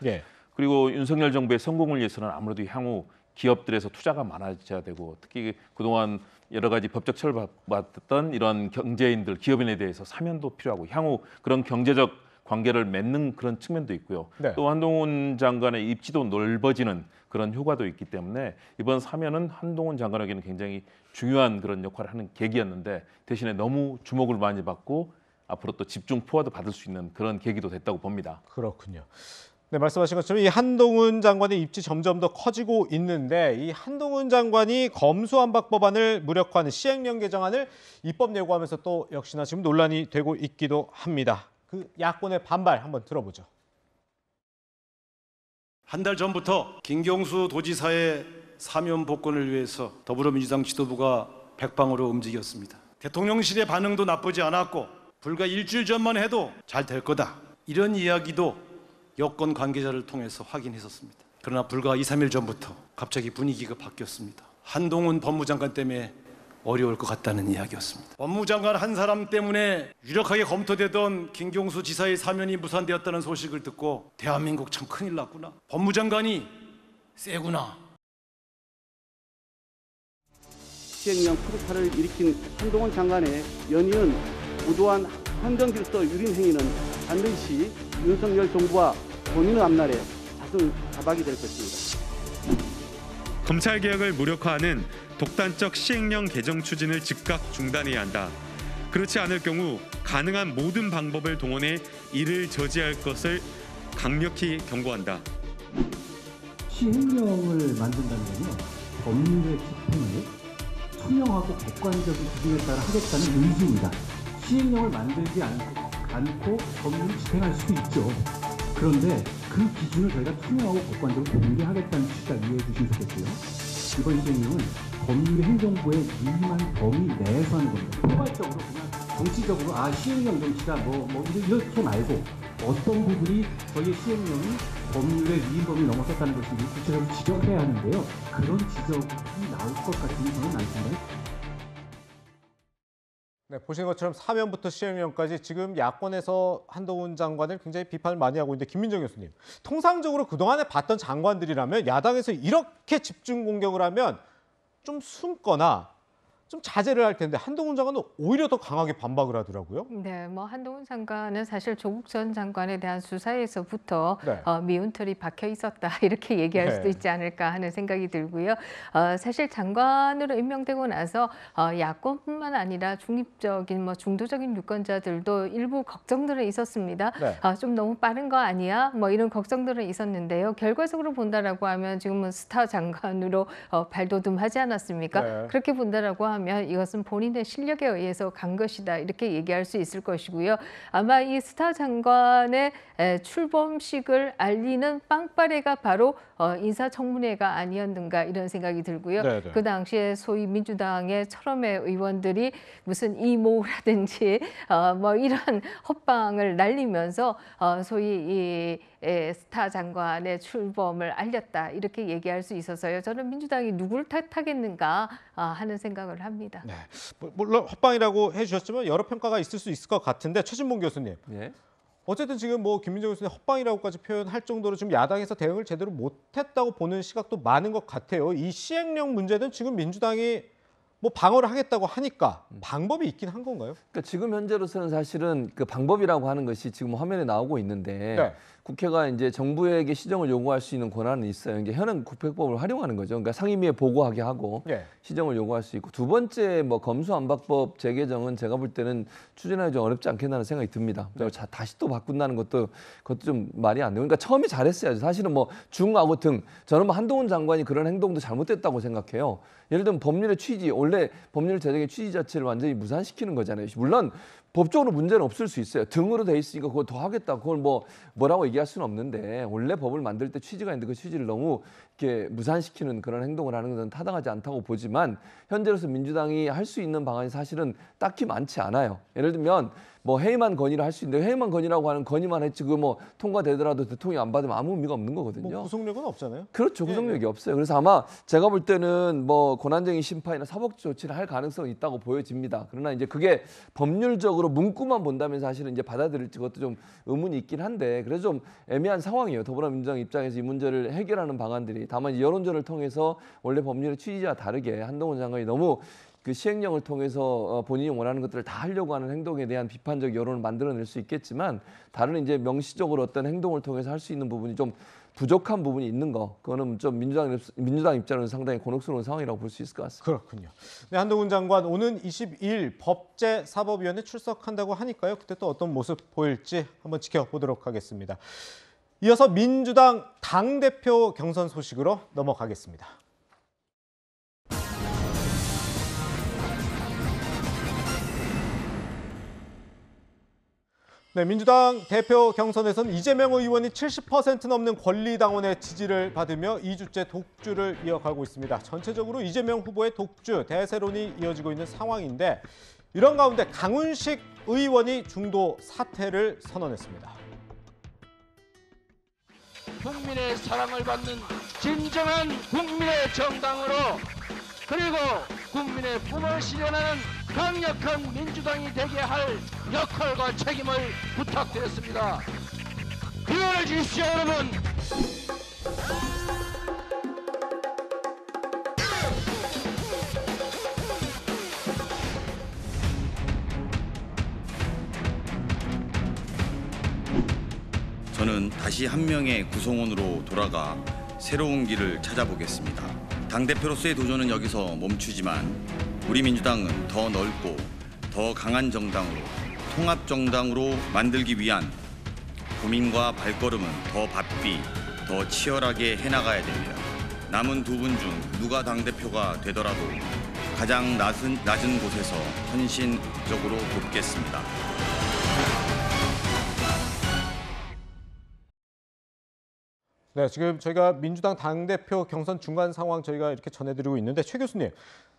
그리고 윤석열 정부의 성공을 위해서는 아무래도 향후 기업들에서 투자가 많아져야 되고 특히 그동안 여러 가지 법적 처벌을 받았던 이런 경제인들, 기업인에 대해서 사면도 필요하고 향후 그런 경제적 관계를 맺는 그런 측면도 있고요. 또 한동훈 장관의 입지도 넓어지는 그런 효과도 있기 때문에 이번 사면은 한동훈 장관에게는 굉장히 중요한 그런 역할을 하는 계기였는데 대신에 너무 주목을 많이 받고 앞으로 또 집중 포화도 받을 수 있는 그런 계기도 됐다고 봅니다. 그렇군요. 네, 말씀하신 것처럼 이 한동훈 장관의 입지 점점 더 커지고 있는데 이 한동훈 장관이 검수완박 법안을 무력화하는 시행령 개정안을 입법 예고하면서 또 역시나 지금 논란이 되고 있기도 합니다. 그 야권의 반발 한번 들어보죠. 한 달 전부터 김경수 도지사의 사면 복권을 위해서 더불어민주당 지도부가 백방으로 움직였습니다. 대통령실의 반응도 나쁘지 않았고 불과 일주일 전만 해도 잘 될 거다. 이런 이야기도 여권 관계자를 통해서 확인했었습니다. 그러나 불과 2, 3일 전부터 갑자기 분위기가 바뀌었습니다. 한동훈 법무장관 때문에 어려울 것 같다는 이야기였습니다. 법무장관 한 사람 때문에 유력하게 검토되던 김경수 지사의 사면이 무산되었다는 소식을 듣고 대한민국 참 큰일 났구나. 법무장관이 세구나. 시행령 풍파를 일으킨 한동훈 장관의 연이은 무도한 헌정질서 유린 행위는 반드시 윤석열 정부와 본인의 앞날에 자승자박이 될 것입니다. 검찰개혁을 무력화하는 독단적 시행령 개정 추진을 즉각 중단해야 한다. 그렇지 않을 경우 가능한 모든 방법을 동원해 이를 저지할 것을 강력히 경고한다. 시행령을 만든다면 법률의 집행을 투명하고 객관적인 기준에 따라 하겠다는 의지입니다. 시행령을 만들지 않고 법률을 집행할 수도 있죠. 그런데 그 기준을 저희가 투명하고 객관적으로 공개하겠다는 취지가 이해해 주시면 좋겠고요. 이번 시행령은 법률의 행정부의 위임한 범위 내에서 하는 겁니다. 포괄적으로 그냥 정치적으로 시행령 정치다 이렇게 말고 어떤 부분이 저희의 시행령이 법률의 위임 범위를 넘어섰다는 것을 구체적으로 지적해야 하는데요. 그런 지적이 나올 것 같으면 저는 않습니다. 네, 보신 것처럼 사면부터 시행령까지 지금 야권에서 한동훈 장관을 굉장히 비판을 많이 하고 있는데 김민정 교수님, 통상적으로 그동안에 봤던 장관들이라면 야당에서 이렇게 집중 공격을 하면 좀 숨거나 좀 자제를 할 텐데 한동훈 장관은 오히려 더 강하게 반박을 하더라고요. 네, 한동훈 장관은 사실 조국 전 장관에 대한 수사에서부터 미운털이 박혀 있었다 이렇게 얘기할 수도 있지 않을까 하는 생각이 들고요. 사실 장관으로 임명되고 나서 야권뿐만 아니라 중립적인 중도적인 유권자들도 일부 걱정들은 있었습니다. 좀 너무 빠른 거 아니야? 이런 걱정들은 있었는데요. 결과적으로 본다라고 하면 지금은 스타 장관으로 발돋움하지 않았습니까? 그렇게 본다라고 하면 이것은 본인의 실력에 의해서 간 것이다 이렇게 얘기할 수 있을 것이고요. 아마 이 스타 장관의 출범식을 알리는 빵빠레가 바로 인사청문회가 아니었는가 이런 생각이 들고요. 그 당시에 소위 민주당의 철험의 의원들이 무슨 이모라든지 이런 헛방을 날리면서 소위 이 스타 장관의 출범을 알렸다 이렇게 얘기할 수 있어서요. 저는 민주당이 누구를 탓하겠는가 하는 생각을 합니다. 네, 물론 헛방이라고 해주셨지만 여러 평가가 있을 수 있을 것 같은데 최진봉 교수님. 어쨌든 지금 김민정 교수님 헛방이라고까지 표현할 정도로 지금 야당에서 대응을 제대로 못했다고 보는 시각도 많은 것 같아요. 이 시행령 문제는 지금 민주당이 방어를 하겠다고 하니까 방법이 있긴 한 건가요? 그러니까 지금 현재로서는 사실은 그 방법이라고 하는 것이 지금 화면에 나오고 있는데 국회가 이제 정부에게 시정을 요구할 수 있는 권한은 있어요. 이제 현행 국회법을 활용하는 거죠. 그러니까 상임위에 보고하게 하고 시정을 요구할 수 있고 두 번째 검수안박법 재개정은 제가 볼 때는 추진하기 좀 어렵지 않겠나는 생각이 듭니다. 다시 또 바꾼다는 그것도 좀 말이 안 돼요. 그러니까 처음에 잘했어야죠. 사실은 중하고 등 저는 한동훈 장관이 그런 행동도 잘못됐다고 생각해요. 예를 들면 법률의 취지, 원래 법률 제정의 취지 자체를 완전히 무산시키는 거잖아요. 물론 법적으로 문제는 없을 수 있어요. 등으로 돼 있으니까 그걸 더 하겠다. 그걸 뭐라고 얘기할 수는 없는데 원래 법을 만들 때 취지가 있는데 그 취지를 너무 이렇게 무산시키는 그런 행동을 하는 것은 타당하지 않다고 보지만 현재로서 민주당이 할 수 있는 방안이 사실은 딱히 많지 않아요. 예를 들면 해임안 건의를 할 수 있는데 해임안 건의라고 하는 건의만 했지 통과되더라도 대통령이 안 받으면 아무 의미가 없는 거거든요. 구속력은 없잖아요. 그렇죠. 구속력이 없어요. 그래서 아마 제가 볼 때는 권한쟁의 심판이나 사법 조치를 할 가능성이 있다고 보여집니다. 그러나 이제 그게 법률적으로 문구만 본다면 사실은 이제 받아들일지 그것도 좀 의문이 있긴 한데 그래서 좀 애매한 상황이에요. 더불어민주당 입장에서 이 문제를 해결하는 방안들이 다만 여론전을 통해서 원래 법률의 취지와 다르게 한동훈 장관이 너무 그 시행령을 통해서 본인이 원하는 것들을 다 하려고 하는 행동에 대한 비판적 여론을 만들어낼 수 있겠지만 다른 이제 명시적으로 어떤 행동을 통해서 할 수 있는 부분이 좀 부족한 부분이 있는 거 그거는 좀 민주당 입장에서는 상당히 곤혹스러운 상황이라고 볼 수 있을 것 같습니다. 그렇군요. 네, 한동훈 장관 오는 22일 법제사법위원회 출석한다고 하니까요. 그때 또 어떤 모습 보일지 한번 지켜보도록 하겠습니다. 이어서 민주당 당대표 경선 소식으로 넘어가겠습니다. 네, 민주당 대표 경선에서는 이재명 의원이 70% 넘는 권리당원의 지지를 받으며 2주째 독주를 이어가고 있습니다. 전체적으로 이재명 후보의 독주, 대세론이 이어지고 있는 상황인데 이런 가운데 강훈식 의원이 중도 사퇴를 선언했습니다. 국민의 사랑을 받는 진정한 국민의 정당으로 그리고 국민의 꿈을 실현하는 강력한 민주당이 되게 할 역할과 책임을 부탁드렸습니다. 기회를 주십시오, 여러분. 저는 다시 한 명의 구성원으로 돌아가 새로운 길을 찾아보겠습니다. 당대표로서의 도전은 여기서 멈추지만 우리 민주당은 더 넓고 더 강한 정당으로 통합정당으로 만들기 위한 고민과 발걸음은 더 바삐, 더 치열하게 해나가야 됩니다. 남은 두 분 중 누가 당대표가 되더라도 가장 낮은 곳에서 헌신적으로 돕겠습니다. 네, 지금 저희가 민주당 당대표 경선 중간 상황 저희가 이렇게 전해드리고 있는데 최 교수님,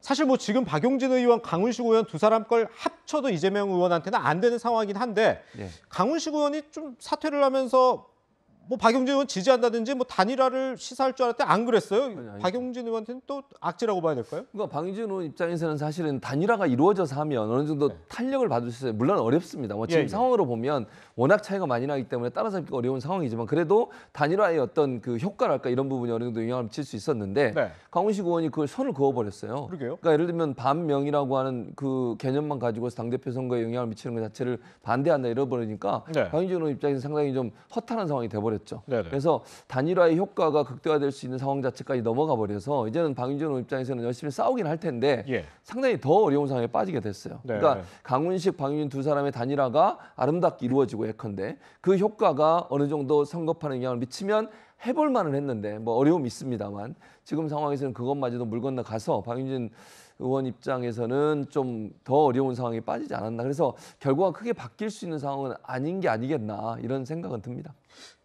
사실 뭐 지금 박용진 의원, 강훈식 의원 두 사람 걸 합쳐도 이재명 의원한테는 안 되는 상황이긴 한데 강훈식 의원이 좀 사퇴를 하면서 뭐 박용진 의원 지지한다든지 뭐 단일화를 시사할 줄 알았는데 안 그랬어요. 박용진 의원한테는 또 악재라고 봐야 될까요? 그러니까 박용진 의원 입장에서는 사실은 단일화가 이루어져서 하면 어느 정도 탄력을 받을 수 있어요. 물론 어렵습니다. 뭐 지금 상황으로 보면 워낙 차이가 많이 나기 때문에 따라잡기가 어려운 상황이지만 그래도 단일화의 어떤 그 효과랄까 이런 부분이 어느 정도 영향을 미칠 수 있었는데 강훈식 의원이 그걸 선을 그어버렸어요. 그러니까 예를 들면 반명이라고 하는 그 개념만 가지고서 당대표 선거에 영향을 미치는 것 자체를 반대한다 이러버리니까 박용진 의원 입장에서 상당히 좀 허탈한 상황이 돼버렸죠. 그래서 단일화의 효과가 극대화될 수 있는 상황 자체까지 넘어가 버려서 이제는 박용진 의원 입장에서는 열심히 싸우긴 할 텐데 상당히 더 어려운 상황에 빠지게 됐어요. 그러니까 강훈식, 박용진 두 사람의 단일화가 아름답게 이루어지고 예컨대 그 효과가 어느 정도 선거판에 영향을 미치면 해볼 만은 했는데 뭐 어려움이 있습니다만 지금 상황에서는 그것마저도 물 건너가서 박용진 의원 입장에서는 좀 더 어려운 상황에 빠지지 않았나. 그래서 결과가 크게 바뀔 수 있는 상황은 아닌 게 아니겠나 이런 생각은 듭니다.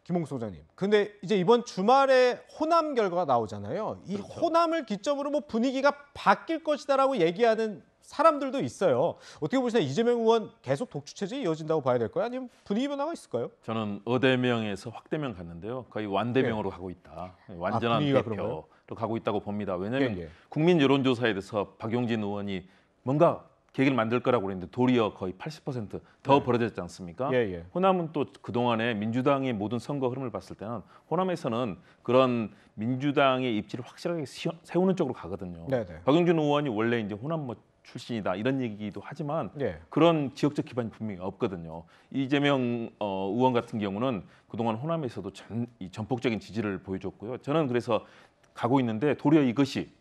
김홍수 소장님, 근데 이제 이번 주말에 호남 결과가 나오잖아요. 이 호남을 기점으로 뭐 분위기가 바뀔 것이다라고 얘기하는 사람들도 있어요. 어떻게 보시나요? 이재명 의원 계속 독주 체제에 이어진다고 봐야 될까요? 아니면 분위기 변화가 있을까요? 저는 어대명에서 확대명 갔는데요. 거의 완대명으로 가고 있다. 완전한 대표로 가고 있다고 봅니다. 왜냐하면 국민 여론조사에 대해서 박용진 의원이 뭔가 계기를 만들 거라고 그랬는데 도리어 거의 80%더 벌어졌지 않습니까? 호남은 또 그동안에 민주당의 모든 선거 흐름을 봤을 때는 호남에서는 그런 민주당의 입지를 확실하게 세우는 쪽으로 가거든요. 박용진 의원이 원래 이제 호남 출신이다 이런 얘기도 하지만 그런 지역적 기반이 분명히 없거든요. 이재명 의원 같은 경우는 그동안 호남에서도 전폭적인 지지를 보여줬고요. 저는 그래서 가고 있는데 도리어 이것이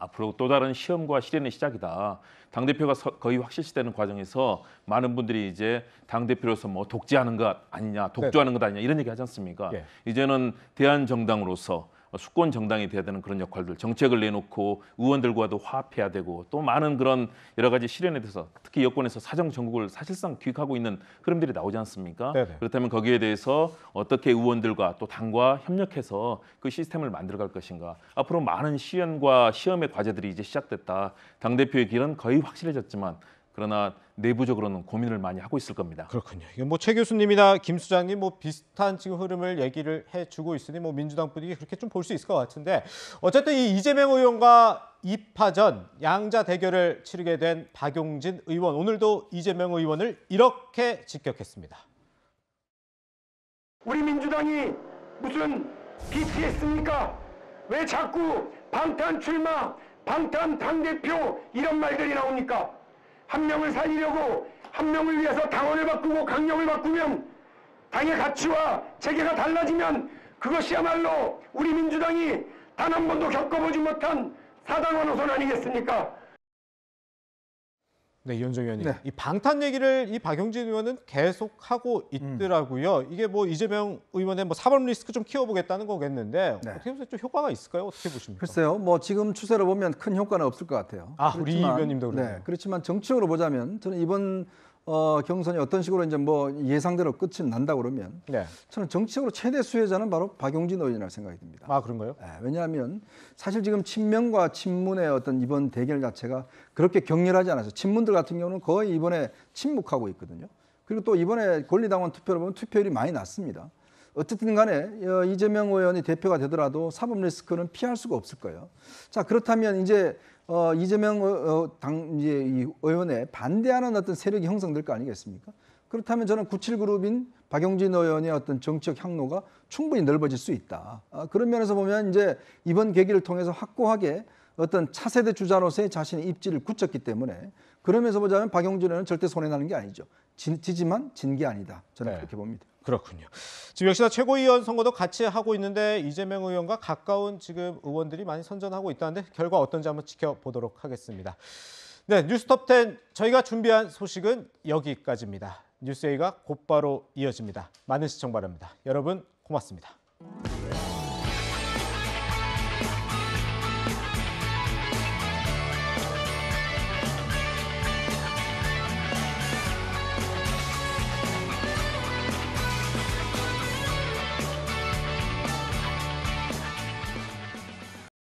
앞으로 또 다른 시험과 실현의 시작이다. 당대표가 거의 확실시되는 과정에서 많은 분들이 이제 당대표로서 뭐 독재하는 것 아니냐, 독주하는 것 아니냐 이런 얘기 하지 않습니까? 이제는 대한정당으로서 수권 정당이 돼야 되는 그런 역할들, 정책을 내놓고 의원들과도 화합해야 되고 또 많은 그런 여러 가지 실현에 대해서 특히 여권에서 사정 정국을 사실상 기획하고 있는 흐름들이 나오지 않습니까? 그렇다면 거기에 대해서 어떻게 의원들과 또 당과 협력해서 그 시스템을 만들어갈 것인가? 앞으로 많은 시연과 시험의 과제들이 이제 시작됐다. 당대표의 길은 거의 확실해졌지만 그러나 내부적으로는 고민을 많이 하고 있을 겁니다. 그렇군요. 이건 뭐 최 교수님이나 김 수장님 뭐 비슷한 지금 흐름을 얘기를 해주고 있으니 뭐 민주당 분위기 그렇게 좀 볼 수 있을 것 같은데 어쨌든 이 이재명 의원과 2파전 양자 대결을 치르게 된 박용진 의원 오늘도 이재명 의원을 이렇게 직격했습니다. 우리 민주당이 무슨 BTS입니까? 왜 자꾸 방탄 출마, 방탄 당대표 이런 말들이 나옵니까? 한 명을 살리려고 한 명을 위해서 당원을 바꾸고 강령을 바꾸면 당의 가치와 체계가 달라지면 그것이야말로 우리 민주당이 단 한 번도 겪어보지 못한 사당화 노선 아니겠습니까? 네, 이현정 의원님. 이 방탄 얘기를 이 박용진 의원은 계속 하고 있더라고요. 이게 뭐 이재명 의원의 뭐 사법 리스크 좀 키워보겠다는 거겠는데 어떻게 보세요? 좀 효과가 있을까요? 어떻게 보십니까? 글쎄요. 뭐 지금 추세로 보면 큰 효과는 없을 것 같아요. 우리 의원님도 그래요. 그렇지만 정치적으로 보자면 저는 이번 경선이 어떤 식으로 이제 뭐 예상대로 끝이 난다 그러면 저는 정치적으로 최대 수혜자는 바로 박용진 의원이라고 생각이 듭니다. 아, 그런가요? 왜냐하면 사실 지금 친명과 친문의 어떤 이번 대결 자체가 그렇게 격렬하지 않아서 친문들 같은 경우는 거의 이번에 침묵하고 있거든요. 그리고 또 이번에 권리당원 투표를 보면 투표율이 많이 낮습니다. 어쨌든 간에 이재명 의원이 대표가 되더라도 사법 리스크는 피할 수가 없을 거예요. 자, 그렇다면 이제 이재명 이제 이 의원에 반대하는 어떤 세력이 형성될 거 아니겠습니까? 그렇다면 저는 97그룹인 박용진 의원의 어떤 정치적 향로가 충분히 넓어질 수 있다. 그런 면에서 보면 이제 이번 계기를 통해서 확고하게 어떤 차세대 주자로서의 자신의 입지를 굳혔기 때문에 그러면서 보자면 박용진 의원은 절대 손해나는 게 아니죠. 지지만 진 게 아니다. 저는 그렇게 봅니다. 그렇군요. 지금 역시나 최고위원 선거도 같이 하고 있는데 이재명 의원과 가까운 지금 의원들이 많이 선전하고 있다는데 결과 어떤지 한번 지켜보도록 하겠습니다. 네, 뉴스톱10 저희가 준비한 소식은 여기까지입니다. 뉴스A가 곧바로 이어집니다. 많은 시청 바랍니다. 여러분 고맙습니다.